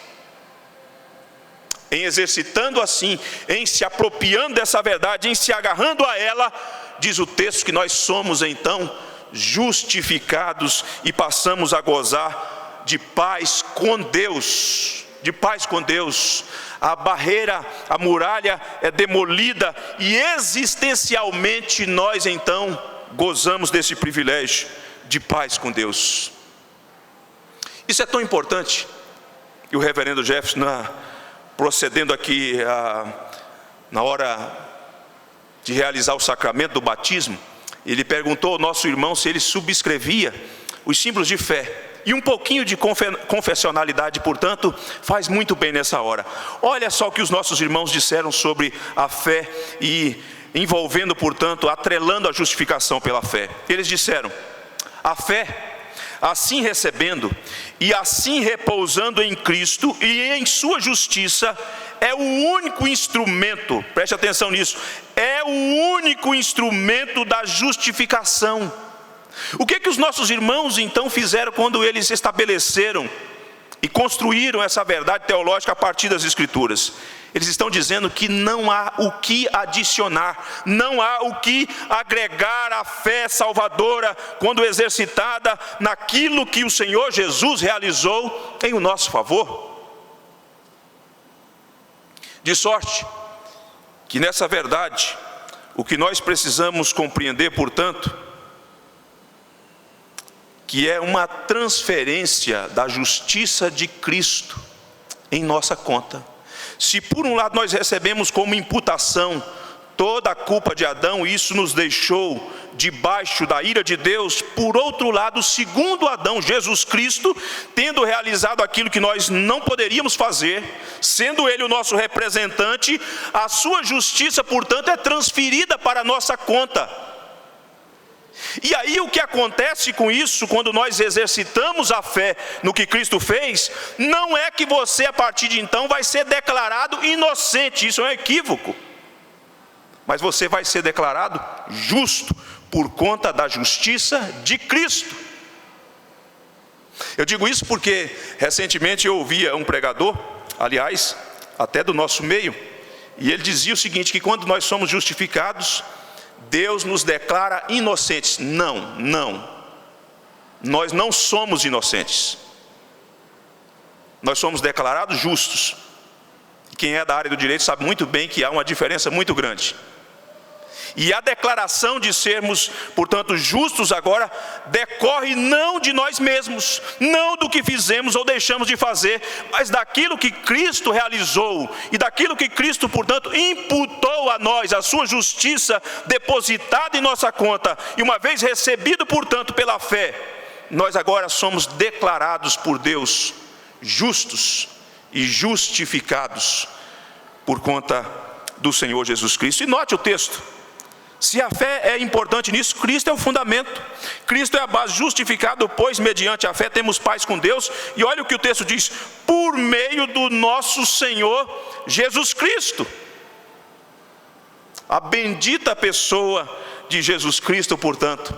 Speaker 1: Em exercitando assim, em se apropriando dessa verdade, em se agarrando a ela, diz o texto que nós somos então justificados e passamos a gozar de paz com Deus. De paz com Deus. A barreira, a muralha é demolida e existencialmente nós então gozamos desse privilégio de paz com Deus. Isso é tão importante. E o reverendo Jefferson, procedendo aqui na hora de realizar o sacramento do batismo, ele perguntou ao nosso irmão se ele subscrevia os símbolos de fé. E um pouquinho de confessionalidade, portanto, faz muito bem nessa hora. Olha só o que os nossos irmãos disseram sobre a fé e envolvendo, portanto, atrelando a justificação pela fé. Eles disseram: a fé, assim recebendo e assim repousando em Cristo e em sua justiça, é o único instrumento, preste atenção nisso, é o único instrumento da justificação. O que os nossos irmãos então fizeram quando eles estabeleceram e construíram essa verdade teológica a partir das Escrituras? Eles estão dizendo que não há o que adicionar, não há o que agregar à fé salvadora quando exercitada naquilo que o Senhor Jesus realizou em o nosso favor. De sorte que nessa verdade, o que nós precisamos compreender, portanto, que é uma transferência da justiça de Cristo em nossa conta. Se por um lado nós recebemos como imputação toda a culpa de Adão, e isso nos deixou debaixo da ira de Deus, por outro lado, segundo Adão, Jesus Cristo, tendo realizado aquilo que nós não poderíamos fazer, sendo Ele o nosso representante, a sua justiça, portanto, é transferida para a nossa conta. E aí o que acontece com isso, quando nós exercitamos a fé no que Cristo fez, não é que você a partir de então vai ser declarado inocente, isso é um equívoco, mas você vai ser declarado justo por conta da justiça de Cristo. Eu digo isso porque recentemente eu ouvia um pregador, aliás, até do nosso meio, e ele dizia o seguinte, que quando nós somos justificados, Deus nos declara inocentes. Não. Nós não somos inocentes. Nós somos declarados justos. Quem é da área do direito sabe muito bem que há uma diferença muito grande. E a declaração de sermos, portanto, justos agora, decorre não de nós mesmos, não do que fizemos ou deixamos de fazer, mas daquilo que Cristo realizou, e daquilo que Cristo, portanto, imputou a nós, a sua justiça depositada em nossa conta, e uma vez recebido, portanto, pela fé, nós agora somos declarados por Deus justos e justificados por conta do Senhor Jesus Cristo. E note o texto. Se a fé é importante nisso, Cristo é o fundamento. Cristo é a base. Justificado, pois, mediante a fé, temos paz com Deus. E olha o que o texto diz: por meio do nosso Senhor Jesus Cristo. A bendita pessoa de Jesus Cristo, portanto,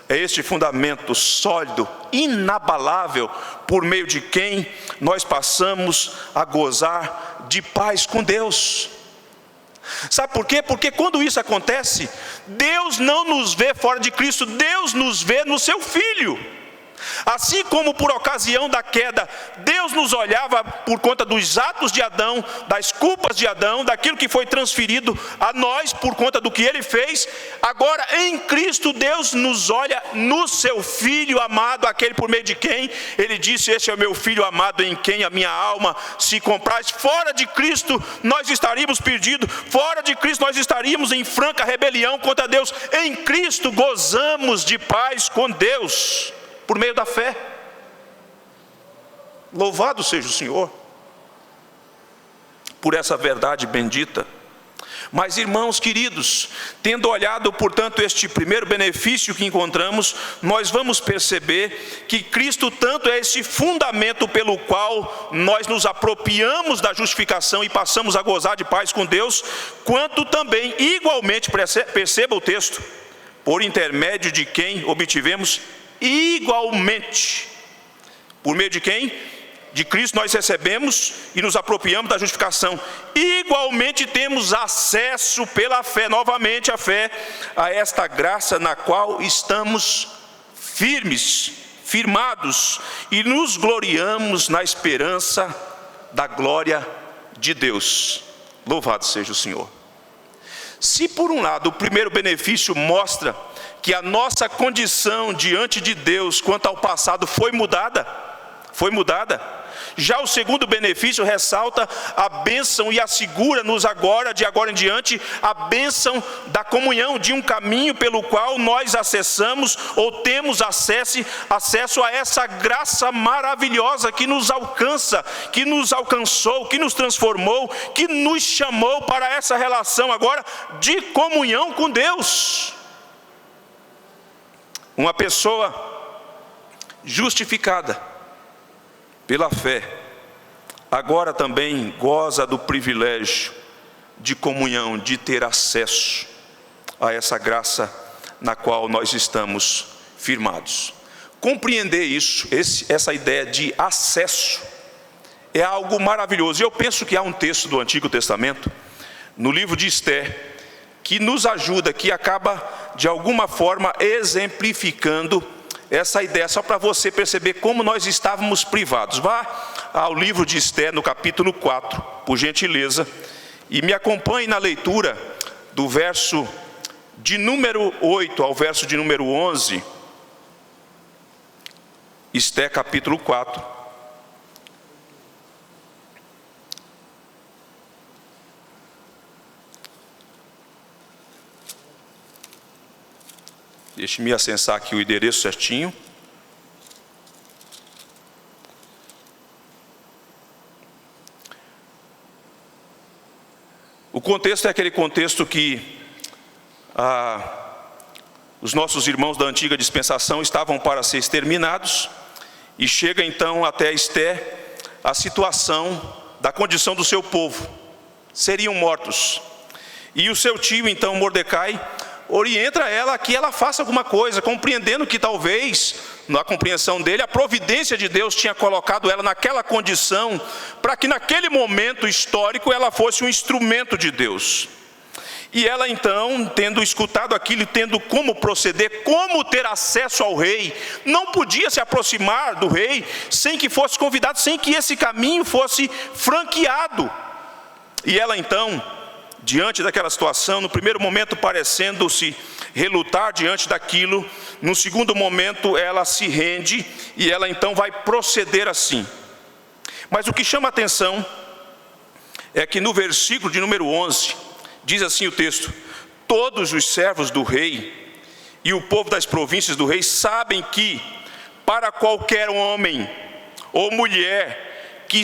Speaker 1: é este fundamento sólido, inabalável, por meio de quem nós passamos a gozar de paz com Deus. Sabe por quê? Porque quando isso acontece, Deus não nos vê fora de Cristo, Deus nos vê no seu Filho. Assim como por ocasião da queda, Deus nos olhava por conta dos atos de Adão, das culpas de Adão, daquilo que foi transferido a nós por conta do que ele fez. Agora em Cristo Deus nos olha no seu Filho amado, aquele por meio de quem ele disse: este é o meu Filho amado, em quem a minha alma se compraz. Fora de Cristo nós estaríamos perdidos, fora de Cristo nós estaríamos em franca rebelião contra Deus. Em Cristo gozamos de paz com Deus, por meio da fé. Louvado seja o Senhor por essa verdade bendita. Mas, irmãos queridos, tendo olhado, portanto, este primeiro benefício que encontramos, nós vamos perceber que Cristo tanto é esse fundamento pelo qual nós nos apropriamos da justificação e passamos a gozar de paz com Deus, quanto também, igualmente, perceba o texto, por intermédio de quem obtivemos igualmente, por meio de quem? De Cristo nós recebemos e nos apropriamos da justificação. Igualmente temos acesso pela fé, novamente a fé, a esta graça na qual estamos firmados, e nos gloriamos na esperança da glória de Deus. Louvado seja o Senhor. Se por um lado o primeiro benefício mostra que a nossa condição diante de Deus quanto ao passado foi mudada, já o segundo benefício ressalta a bênção e assegura-nos agora, de agora em diante, a bênção da comunhão, de um caminho pelo qual nós acessamos ou temos acesso a essa graça maravilhosa que nos alcança, que nos alcançou, que nos transformou, que nos chamou para essa relação agora de comunhão com Deus. Uma pessoa justificada pela fé, agora também goza do privilégio de comunhão, de ter acesso a essa graça na qual nós estamos firmados. Compreender isso, essa ideia de acesso, é algo maravilhoso. E eu penso que há um texto do Antigo Testamento, no livro de Esther, que nos ajuda, que acaba de alguma forma exemplificando essa ideia, só para você perceber como nós estávamos privados. Vá ao livro de Esther, no capítulo 4, por gentileza, e me acompanhe na leitura do verso de número 8 ao verso de número 11. Esther, capítulo 4. Deixe-me acessar aqui o endereço certinho. O contexto é aquele contexto que os nossos irmãos da antiga dispensação estavam para ser exterminados, e chega então até Esther a situação da condição do seu povo. Seriam mortos. E o seu tio, então, Mordecai, orienta ela que ela faça alguma coisa, compreendendo que talvez, na compreensão dele, a providência de Deus tinha colocado ela naquela condição, para que naquele momento histórico ela fosse um instrumento de Deus. E ela então, tendo escutado aquilo, tendo como proceder, como ter acesso ao rei, não podia se aproximar do rei sem que fosse convidado, sem que esse caminho fosse franqueado. E ela então, diante daquela situação, no primeiro momento parecendo-se relutar diante daquilo, no segundo momento ela se rende e ela então vai proceder assim. Mas o que chama a atenção é que no versículo de número 11, diz assim o texto: todos os servos do rei e o povo das províncias do rei sabem que, para qualquer homem ou mulher que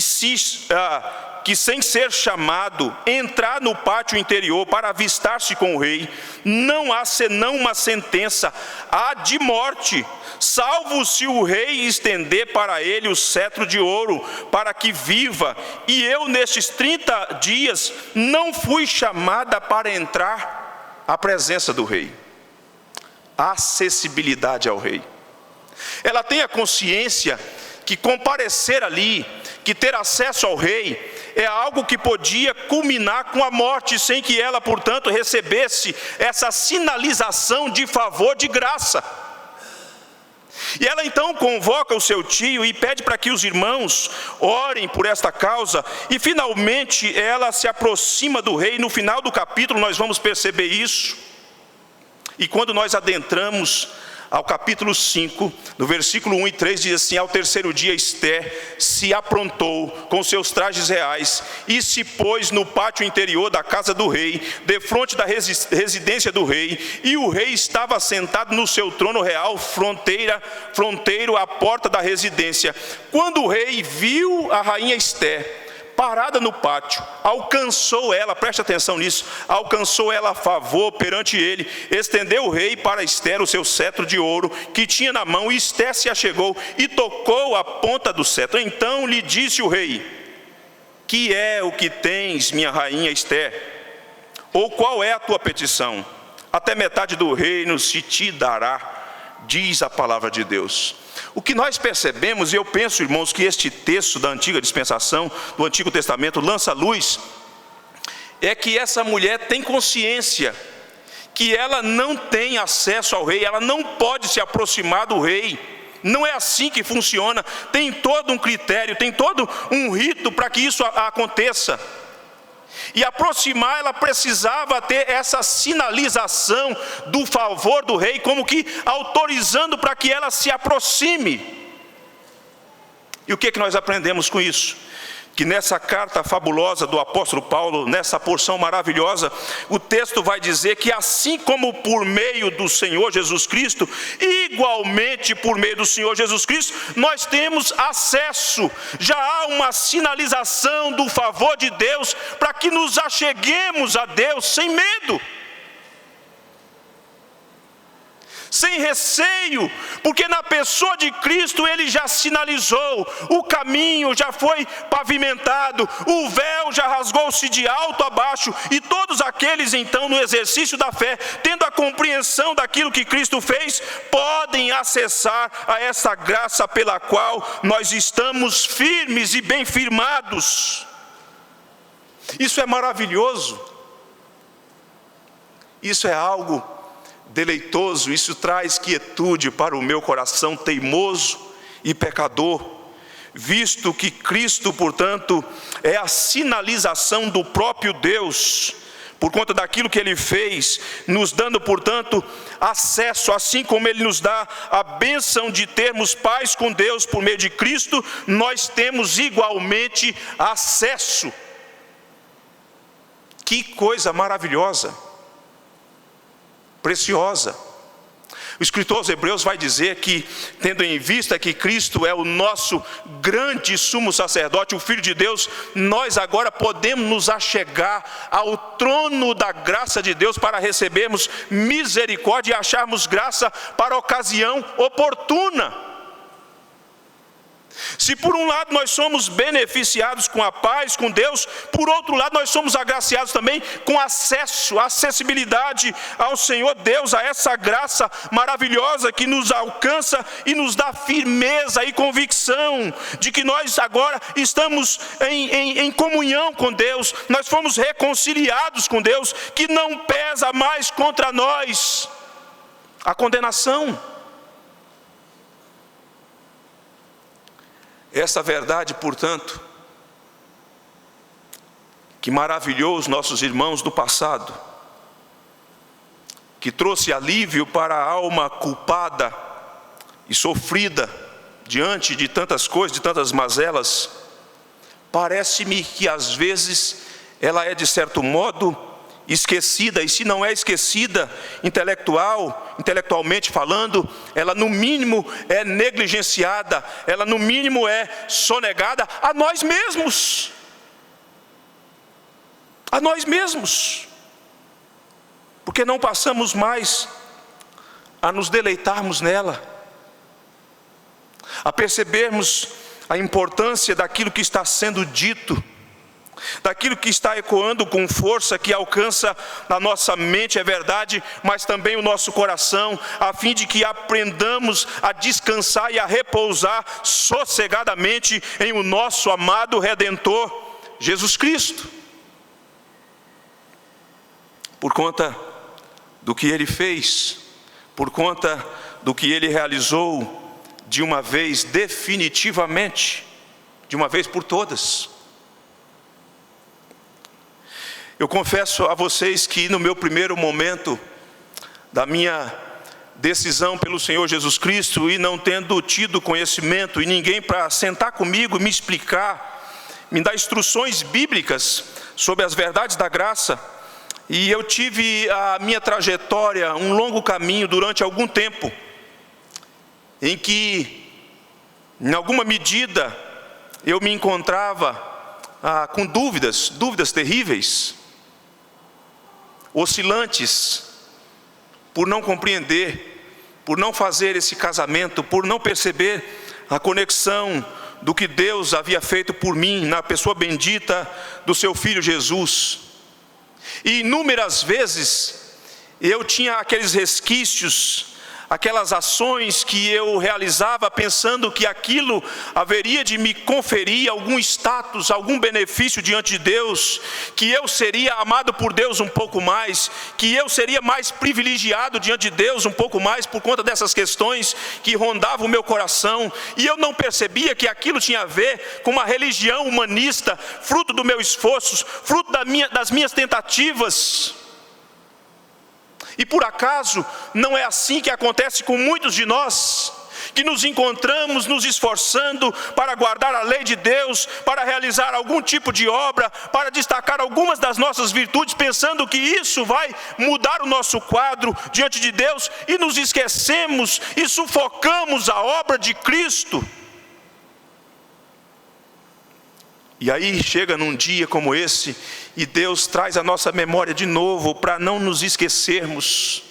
Speaker 1: sem ser chamado entrar no pátio interior para avistar-se com o rei, não há senão uma sentença, a de morte, salvo se o rei estender para ele o cetro de ouro, para que viva. E eu nestes 30 dias não fui chamada para entrar à presença do rei. Acessibilidade ao rei. Ela tem a consciência que comparecer ali, que ter acesso ao rei, é algo que podia culminar com a morte, sem que ela, portanto, recebesse essa sinalização de favor, de graça. E ela então convoca o seu tio e pede para que os irmãos orem por esta causa, e finalmente ela se aproxima do rei. No final do capítulo nós vamos perceber isso. E quando nós adentramos ao capítulo 5, no versículo 1 e 3, diz assim: ao terceiro dia Ester se aprontou com seus trajes reais e se pôs no pátio interior da casa do rei, defronte da residência do rei, e o rei estava sentado no seu trono real, fronteiro à porta da residência. Quando o rei viu a rainha Ester parada no pátio, alcançou ela, preste atenção nisso, alcançou ela a favor perante ele, estendeu o rei para Ester o seu cetro de ouro que tinha na mão, e Ester se achegou e tocou a ponta do cetro. Então lhe disse o rei: que é o que tens, minha rainha Ester? Ou qual é a tua petição? Até metade do reino se te dará, diz a palavra de Deus. O que nós percebemos, e eu penso, irmãos, que este texto da antiga dispensação, do Antigo Testamento, lança luz, é que essa mulher tem consciência que ela não tem acesso ao rei, ela não pode se aproximar do rei. Não é assim que funciona, tem todo um critério, tem todo um rito para que isso aconteça. E aproximar, ela precisava ter essa sinalização do favor do rei, como que autorizando para que ela se aproxime. E o que nós aprendemos com isso? Que nessa carta fabulosa do apóstolo Paulo, nessa porção maravilhosa, o texto vai dizer que assim como por meio do Senhor Jesus Cristo, igualmente por meio do Senhor Jesus Cristo, nós temos acesso. Já há uma sinalização do favor de Deus para que nos acheguemos a Deus sem medo, sem receio, porque na pessoa de Cristo Ele já sinalizou, o caminho já foi pavimentado, o véu já rasgou-se de alto a baixo, e todos aqueles então no exercício da fé, tendo a compreensão daquilo que Cristo fez, podem acessar a essa graça pela qual nós estamos firmes e bem firmados. Isso é maravilhoso, isso é algo deleitoso, isso traz quietude para o meu coração teimoso e pecador, visto que Cristo, portanto, é a sinalização do próprio Deus, por conta daquilo que Ele fez, nos dando, portanto, acesso, assim como Ele nos dá a bênção de termos paz com Deus por meio de Cristo, nós temos igualmente acesso. Que coisa maravilhosa, preciosa. O escritor aos Hebreus vai dizer que, tendo em vista que Cristo é o nosso grande sumo sacerdote, o Filho de Deus, nós agora podemos nos achegar ao trono da graça de Deus para recebermos misericórdia e acharmos graça para a ocasião oportuna. Se por um lado nós somos beneficiados com a paz, com Deus, por outro lado nós somos agraciados também com acesso, acessibilidade ao Senhor Deus, a essa graça maravilhosa que nos alcança e nos dá firmeza e convicção de que nós agora estamos em comunhão com Deus, nós fomos reconciliados com Deus, que não pesa mais contra nós a condenação. Essa verdade, portanto, que maravilhou os nossos irmãos do passado, que trouxe alívio para a alma culpada e sofrida diante de tantas coisas, de tantas mazelas, parece-me que às vezes ela é de certo modo esquecida, e se não é esquecida intelectualmente falando, ela no mínimo é negligenciada, ela no mínimo é sonegada a nós mesmos. A nós mesmos. Porque não passamos mais a nos deleitarmos nela, a percebermos a importância daquilo que está sendo dito, daquilo que está ecoando com força, que alcança na nossa mente, é verdade, mas também o nosso coração, a fim de que aprendamos a descansar e a repousar sossegadamente em o nosso amado Redentor, Jesus Cristo. Por conta do que Ele fez, por conta do que Ele realizou, de uma vez definitivamente, de uma vez por todas. Eu confesso a vocês que no meu primeiro momento da minha decisão pelo Senhor Jesus Cristo, e não tendo tido conhecimento e ninguém para sentar comigo e me explicar, me dar instruções bíblicas sobre as verdades da graça, e eu tive a minha trajetória, um longo caminho durante algum tempo, em que, em alguma medida, eu me encontrava com dúvidas terríveis, oscilantes, por não compreender, por não fazer esse casamento, por não perceber a conexão do que Deus havia feito por mim, na pessoa bendita do seu Filho Jesus. E inúmeras vezes eu tinha aqueles resquícios, aquelas ações que eu realizava pensando que aquilo haveria de me conferir algum status, algum benefício diante de Deus, que eu seria amado por Deus um pouco mais, que eu seria mais privilegiado diante de Deus um pouco mais por conta dessas questões que rondavam o meu coração, e eu não percebia que aquilo tinha a ver com uma religião humanista, fruto do meu esforço, fruto das minhas tentativas. E por acaso, não é assim que acontece com muitos de nós, que nos encontramos nos esforçando para guardar a lei de Deus, para realizar algum tipo de obra, para destacar algumas das nossas virtudes, pensando que isso vai mudar o nosso quadro diante de Deus, e nos esquecemos e sufocamos a obra de Cristo. E aí chega num dia como esse, e Deus traz a nossa memória de novo, para não nos esquecermos,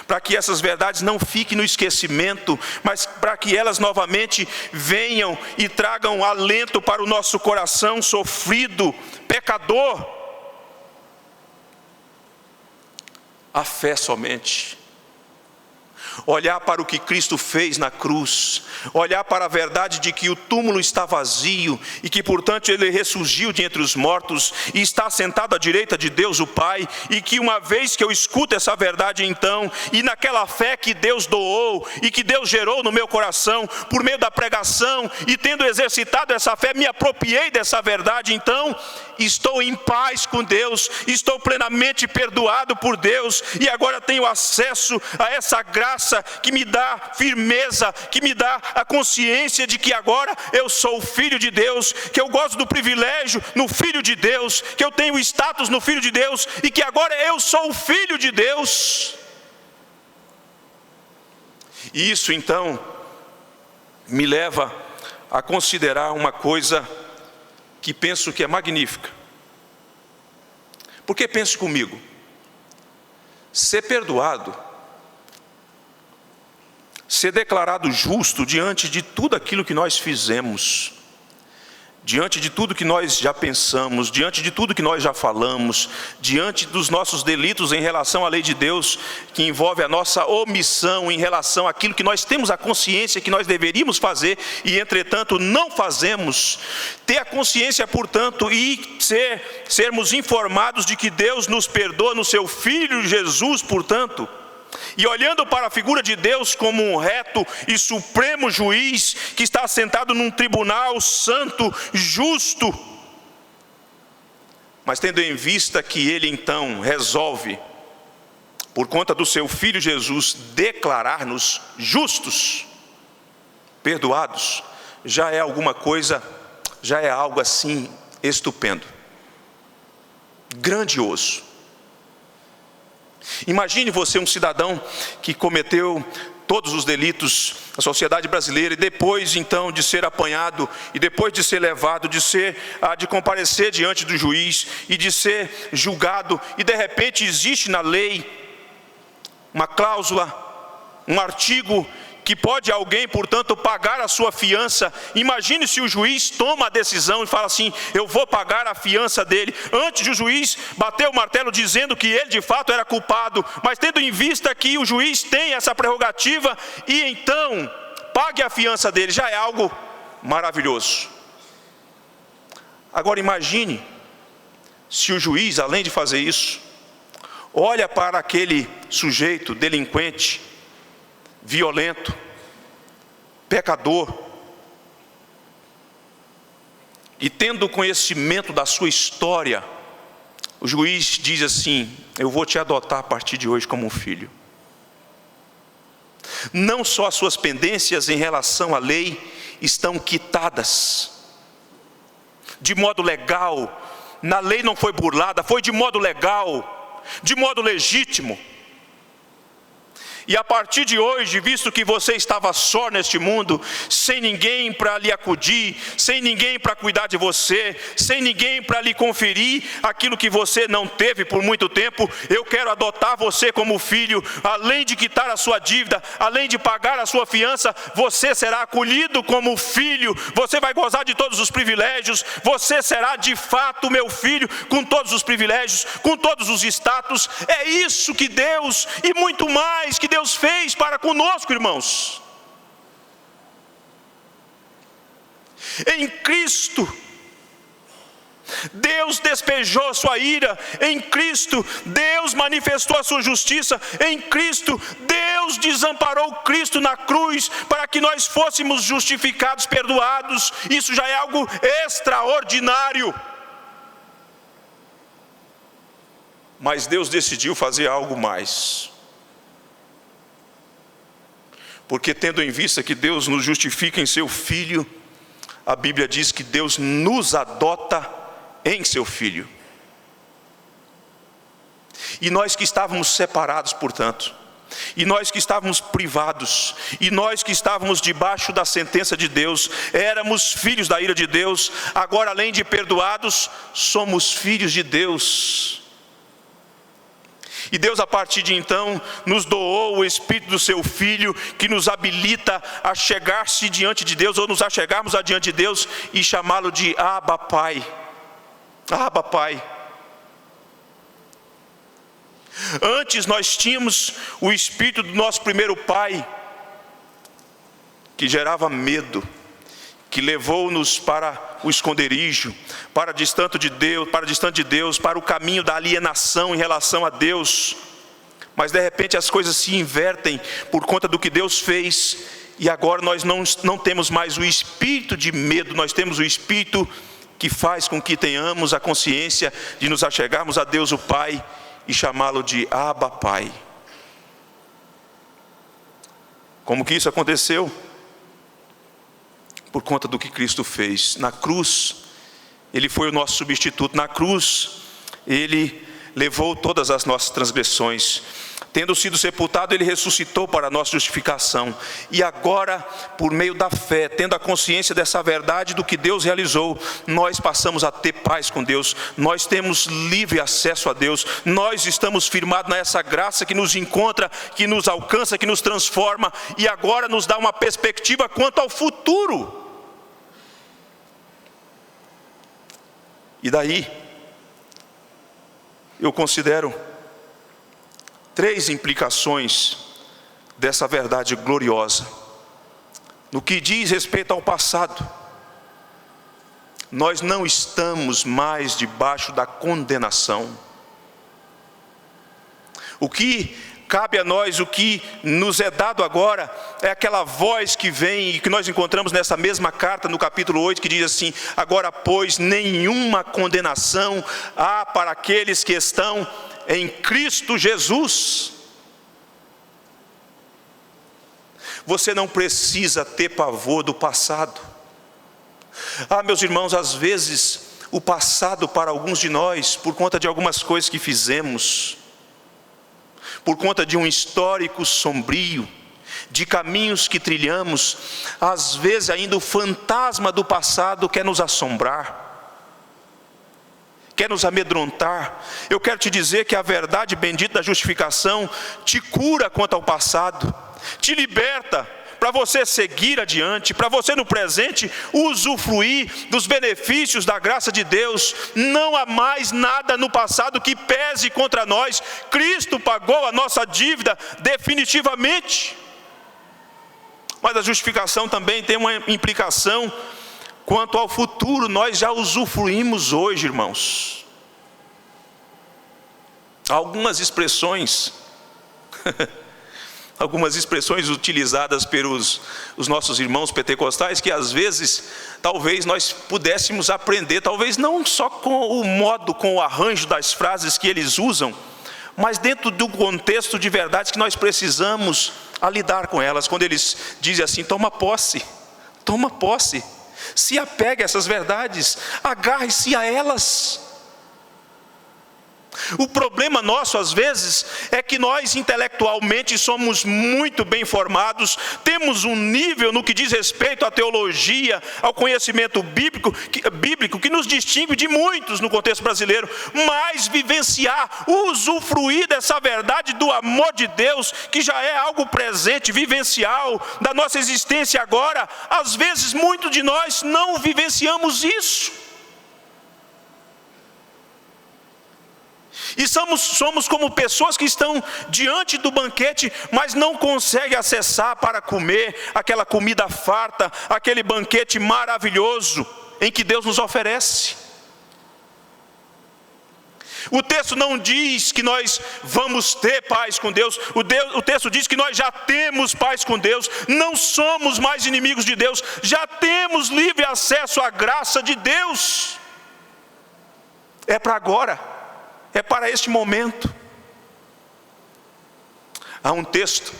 Speaker 1: para que essas verdades não fiquem no esquecimento, mas para que elas novamente venham e tragam alento para o nosso coração sofrido, pecador. A fé somente. Olhar para o que Cristo fez na cruz, olhar para a verdade de que o túmulo está vazio e que portanto Ele ressurgiu de entre os mortos e está sentado à direita de Deus o Pai, e que uma vez que eu escuto essa verdade então, e naquela fé que Deus doou e que Deus gerou no meu coração por meio da pregação, e tendo exercitado essa fé, me apropriei dessa verdade, então estou em paz com Deus, estou plenamente perdoado por Deus, e agora tenho acesso a essa graça que me dá firmeza, que me dá a consciência de que agora eu sou filho de Deus, que eu gosto do privilégio no Filho de Deus, que eu tenho status no Filho de Deus, e que agora eu sou o Filho de Deus. E isso então me leva a considerar uma coisa que penso que é magnífica. Porque pense comigo, ser perdoado, ser declarado justo diante de tudo aquilo que nós fizemos, diante de tudo que nós já pensamos, diante de tudo que nós já falamos, diante dos nossos delitos em relação à lei de Deus, que envolve a nossa omissão em relação àquilo que nós temos a consciência que nós deveríamos fazer e entretanto não fazemos. Ter a consciência, portanto, e sermos informados de que Deus nos perdoa no seu Filho Jesus, portanto, e olhando para a figura de Deus como um reto e supremo juiz que está sentado num tribunal santo, justo, mas tendo em vista que Ele então resolve, por conta do seu Filho Jesus, declarar-nos justos, perdoados, já é alguma coisa, já é algo assim estupendo, grandioso. Imagine você um cidadão que cometeu todos os delitos da sociedade brasileira e depois então de ser apanhado e depois de ser levado, de comparecer diante do juiz e de ser julgado, e de repente existe na lei uma cláusula, um artigo que pode alguém, portanto, pagar a sua fiança. Imagine se o juiz toma a decisão e fala assim: eu vou pagar a fiança dele, antes de o juiz bater o martelo dizendo que ele de fato era culpado, mas tendo em vista que o juiz tem essa prerrogativa, e então pague a fiança dele, já é algo maravilhoso. Agora imagine se o juiz, além de fazer isso, olha para aquele sujeito delinquente, violento, pecador, e tendo conhecimento da sua história, o juiz diz assim: eu vou te adotar a partir de hoje como um filho. Não só as suas pendências em relação à lei estão quitadas, de modo legal, na lei não foi burlada, foi de modo legal, de modo legítimo. E a partir de hoje, visto que você estava só neste mundo, sem ninguém para lhe acudir, sem ninguém para cuidar de você, sem ninguém para lhe conferir aquilo que você não teve por muito tempo, eu quero adotar você como filho. Além de quitar a sua dívida, além de pagar a sua fiança, você será acolhido como filho, você vai gozar de todos os privilégios, você será de fato meu filho, com todos os privilégios, com todos os status. É isso que Deus, e muito mais que Deus fez para conosco, irmãos. Em Cristo, Deus despejou a sua ira. Em Cristo, Deus manifestou a sua justiça. Em Cristo, Deus desamparou Cristo na cruz para que nós fôssemos justificados, perdoados. Isso já é algo extraordinário. Mas Deus decidiu fazer algo mais. Porque tendo em vista que Deus nos justifica em seu Filho, a Bíblia diz que Deus nos adota em seu Filho. E nós que estávamos separados, portanto, e nós que estávamos privados, e nós que estávamos debaixo da sentença de Deus, éramos filhos da ira de Deus, agora além de perdoados, somos filhos de Deus. E Deus, a partir de então, nos doou o Espírito do seu Filho, que nos habilita a chegar-se diante de Deus, ou nos achegarmos adiante de Deus, e chamá-lo de Abba Pai. Abba Pai. Antes nós tínhamos o espírito do nosso primeiro pai, que gerava medo, que levou-nos para o esconderijo, para distante de Deus, para o caminho da alienação em relação a Deus. Mas de repente as coisas se invertem por conta do que Deus fez, e agora nós não temos mais o espírito de medo, nós temos o espírito que faz com que tenhamos a consciência de nos achegarmos a Deus o Pai e chamá-lo de Abba Pai. Como que isso aconteceu? Por conta do que Cristo fez. Na cruz, Ele foi o nosso substituto. Na cruz, Ele levou todas as nossas transgressões. Tendo sido sepultado, ele ressuscitou para a nossa justificação. E agora, por meio da fé, tendo a consciência dessa verdade do que Deus realizou, nós passamos a ter paz com Deus. Nós temos livre acesso a Deus. Nós estamos firmados nessa graça que nos encontra, que nos alcança, que nos transforma. E agora nos dá uma perspectiva quanto ao futuro. E daí, eu considero 3 implicações dessa verdade gloriosa. No que diz respeito ao passado, nós não estamos mais debaixo da condenação. O que cabe a nós, o que nos é dado agora, é aquela voz que vem e que nós encontramos nessa mesma carta, no capítulo 8, que diz assim: agora, pois, nenhuma condenação há para aqueles que estão em Cristo Jesus. Você não precisa ter pavor do passado. Meus irmãos, às vezes o passado para alguns de nós, por conta de algumas coisas que fizemos, por conta de um histórico sombrio, de caminhos que trilhamos, às vezes ainda o fantasma do passado quer nos assombrar, quer nos amedrontar. Eu quero te dizer que a verdade bendita da justificação te cura quanto ao passado, te liberta para você seguir adiante, para você no presente usufruir dos benefícios da graça de Deus. Não há mais nada no passado que pese contra nós. Cristo pagou a nossa dívida definitivamente. Mas a justificação também tem uma implicação quanto ao futuro. Nós já usufruímos hoje, irmãos. Algumas expressões utilizadas pelos os nossos irmãos pentecostais, que às vezes, talvez nós pudéssemos aprender, talvez não só com o modo, com o arranjo das frases que eles usam, mas dentro do contexto de verdades que nós precisamos a lidar com elas. Quando eles dizem assim: toma posse, se apegue a essas verdades, agarre-se a elas. O problema nosso às vezes é que nós intelectualmente somos muito bem formados, temos um nível no que diz respeito à teologia, ao conhecimento bíblico que nos distingue de muitos no contexto brasileiro, mas vivenciar, usufruir dessa verdade do amor de Deus, que já é algo presente, vivencial, da nossa existência agora, às vezes muitos de nós não vivenciamos isso. E somos como pessoas que estão diante do banquete, mas não conseguem acessar para comer aquela comida farta, aquele banquete maravilhoso em que Deus nos oferece. O texto não diz que nós vamos ter paz com Deus. O texto diz que nós já temos paz com Deus. Não somos mais inimigos de Deus. Já temos livre acesso à graça de Deus. É para agora. É para este momento. Há um texto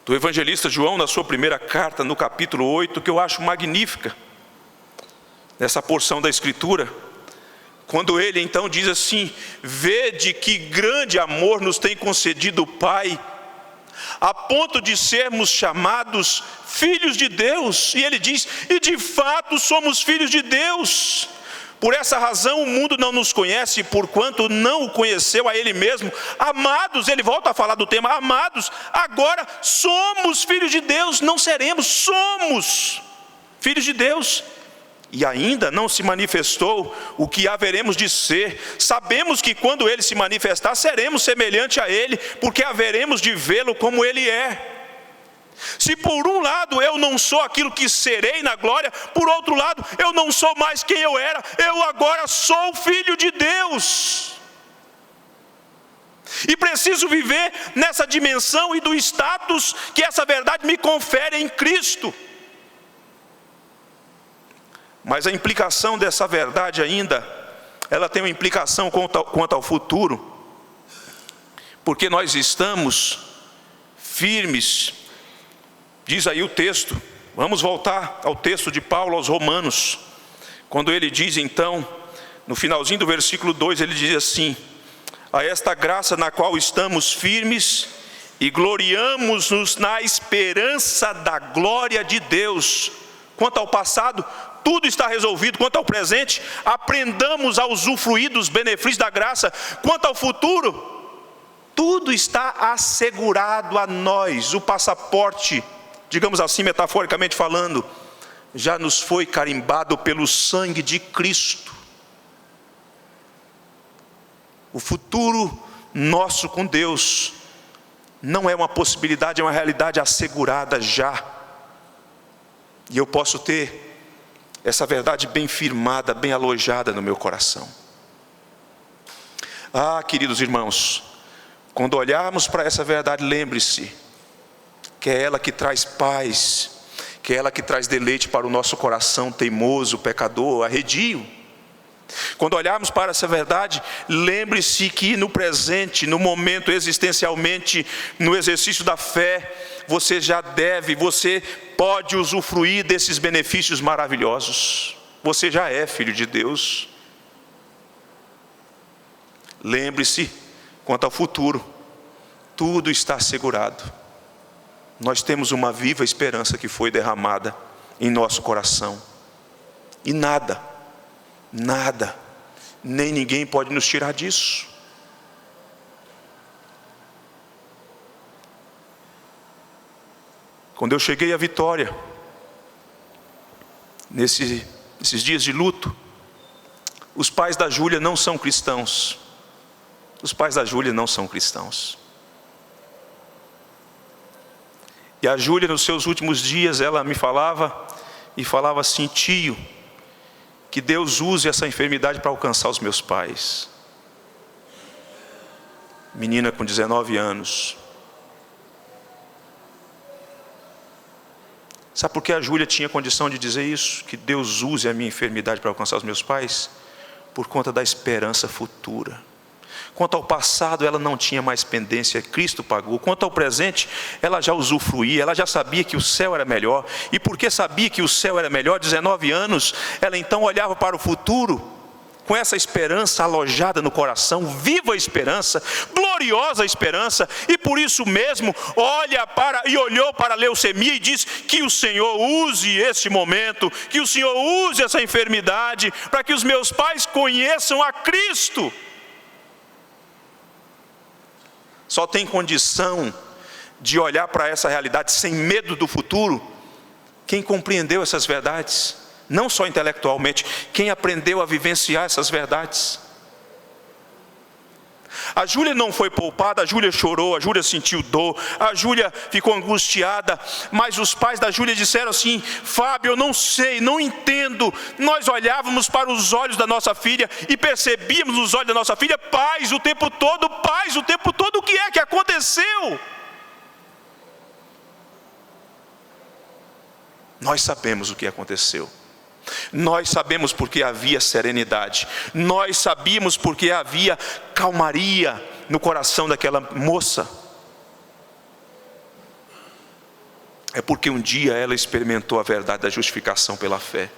Speaker 1: do evangelista João, na sua primeira carta, no capítulo 8, que eu acho magnífica, nessa porção da Escritura, quando ele então diz assim: vede que grande amor nos tem concedido o Pai, a ponto de sermos chamados filhos de Deus. E ele diz: e de fato somos filhos de Deus. Por essa razão o mundo não nos conhece, porquanto não o conheceu a Ele mesmo. Amados, ele volta a falar do tema: amados, agora somos filhos de Deus, não seremos, somos filhos de Deus. E ainda não se manifestou o que haveremos de ser. Sabemos que quando Ele se manifestar, seremos semelhante a Ele, porque haveremos de vê-lo como Ele é. Se por um lado eu não sou aquilo que serei na glória, por outro lado eu não sou mais quem eu era. Eu agora sou filho de Deus. E preciso viver nessa dimensão e do status que essa verdade me confere em Cristo. Mas a implicação dessa verdade ainda, ela tem uma implicação quanto ao futuro, porque nós estamos firmes. Diz aí o texto, vamos voltar ao texto de Paulo aos Romanos, quando ele diz então, no finalzinho do versículo 2, ele diz assim: a esta graça na qual estamos firmes e gloriamos-nos na esperança da glória de Deus. Quanto ao passado, tudo está resolvido. Quanto ao presente, aprendamos a usufruir dos benefícios da graça. Quanto ao futuro, tudo está assegurado a nós. O passaporte, digamos assim, metaforicamente falando, já nos foi carimbado pelo sangue de Cristo. O futuro nosso com Deus não é uma possibilidade, é uma realidade assegurada já. E eu posso ter essa verdade bem firmada, bem alojada no meu coração. Ah, queridos irmãos, quando olharmos para essa verdade, lembre-se que é ela que traz paz, que é ela que traz deleite para o nosso coração teimoso, pecador, arredio. Quando olharmos para essa verdade, lembre-se que no presente, no momento, existencialmente, no exercício da fé, você já deve, você pode usufruir desses benefícios maravilhosos. Você já é filho de Deus. Lembre-se, quanto ao futuro, tudo está assegurado. Nós temos uma viva esperança que foi derramada em nosso coração. E nada, nem ninguém pode nos tirar disso. Quando eu cheguei à Vitória, nesses dias de luto, os pais da Júlia não são cristãos. Os pais da Júlia não são cristãos. E a Júlia, nos seus últimos dias, ela me falava assim: tio, que Deus use essa enfermidade para alcançar os meus pais. Menina com 19 anos. Sabe por que a Júlia tinha condição de dizer isso? Que Deus use a minha enfermidade para alcançar os meus pais? Por conta da esperança futura. Quanto ao passado, ela não tinha mais pendência, Cristo pagou. Quanto ao presente, ela já usufruía, ela já sabia que o céu era melhor. E porque sabia que o céu era melhor, 19 anos, ela então olhava para o futuro, com essa esperança alojada no coração, viva esperança, gloriosa esperança, e por isso mesmo, olhou para a leucemia e diz: que o Senhor use esse momento, que o Senhor use essa enfermidade, para que os meus pais conheçam a Cristo. Só tem condição de olhar para essa realidade sem medo do futuro quem compreendeu essas verdades, não só intelectualmente, quem aprendeu a vivenciar essas verdades. A Júlia não foi poupada, a Júlia chorou, a Júlia sentiu dor, a Júlia ficou angustiada, mas os pais da Júlia disseram assim: Fábio, eu não sei, não entendo. Nós olhávamos para os olhos da nossa filha e percebíamos nos olhos da nossa filha paz o tempo todo, o que é que aconteceu? Nós sabemos o que aconteceu. Nós sabemos porque havia serenidade. Nós sabíamos porque havia calmaria no coração daquela moça. É porque um dia ela experimentou a verdade da justificação pela fé.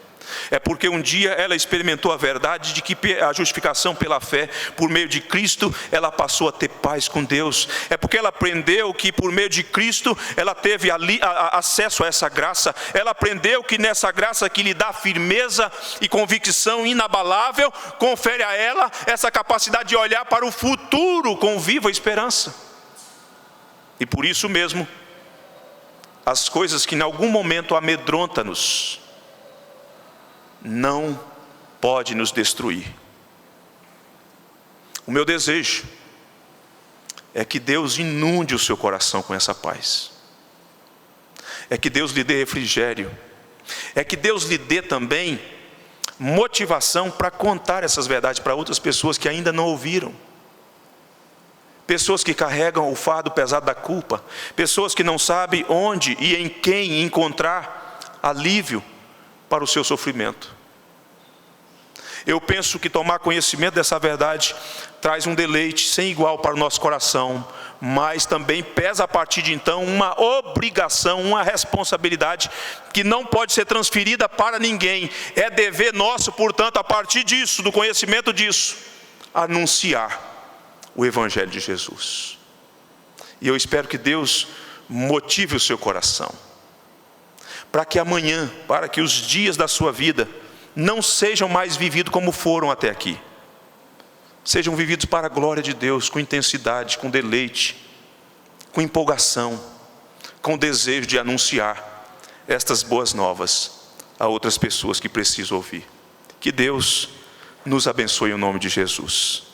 Speaker 1: É porque um dia ela experimentou a verdade de que a justificação pela fé, por meio de Cristo, ela passou a ter paz com Deus. É porque ela aprendeu que por meio de Cristo, ela teve acesso a essa graça. Ela aprendeu que nessa graça que lhe dá firmeza e convicção inabalável, confere a ela essa capacidade de olhar para o futuro com viva esperança. E por isso mesmo, as coisas que em algum momento amedrontam-nos, não pode nos destruir. O meu desejo é que Deus inunde o seu coração com essa paz. É que Deus lhe dê refrigério. É que Deus lhe dê também motivação para contar essas verdades para outras pessoas que ainda não ouviram. Pessoas que carregam o fardo pesado da culpa. Pessoas que não sabem onde e em quem encontrar alívio para o seu sofrimento. Eu penso que tomar conhecimento dessa verdade traz um deleite sem igual para o nosso coração, mas também pesa a partir de então uma obrigação, uma responsabilidade que não pode ser transferida para ninguém. É dever nosso, portanto, a partir disso, do conhecimento disso, anunciar o Evangelho de Jesus. E eu espero que Deus motive o seu coração, para que amanhã, para que os dias da sua vida não sejam mais vividos como foram até aqui. Sejam vividos para a glória de Deus, com intensidade, com deleite, com empolgação, com desejo de anunciar estas boas novas a outras pessoas que precisam ouvir. Que Deus nos abençoe em nome de Jesus.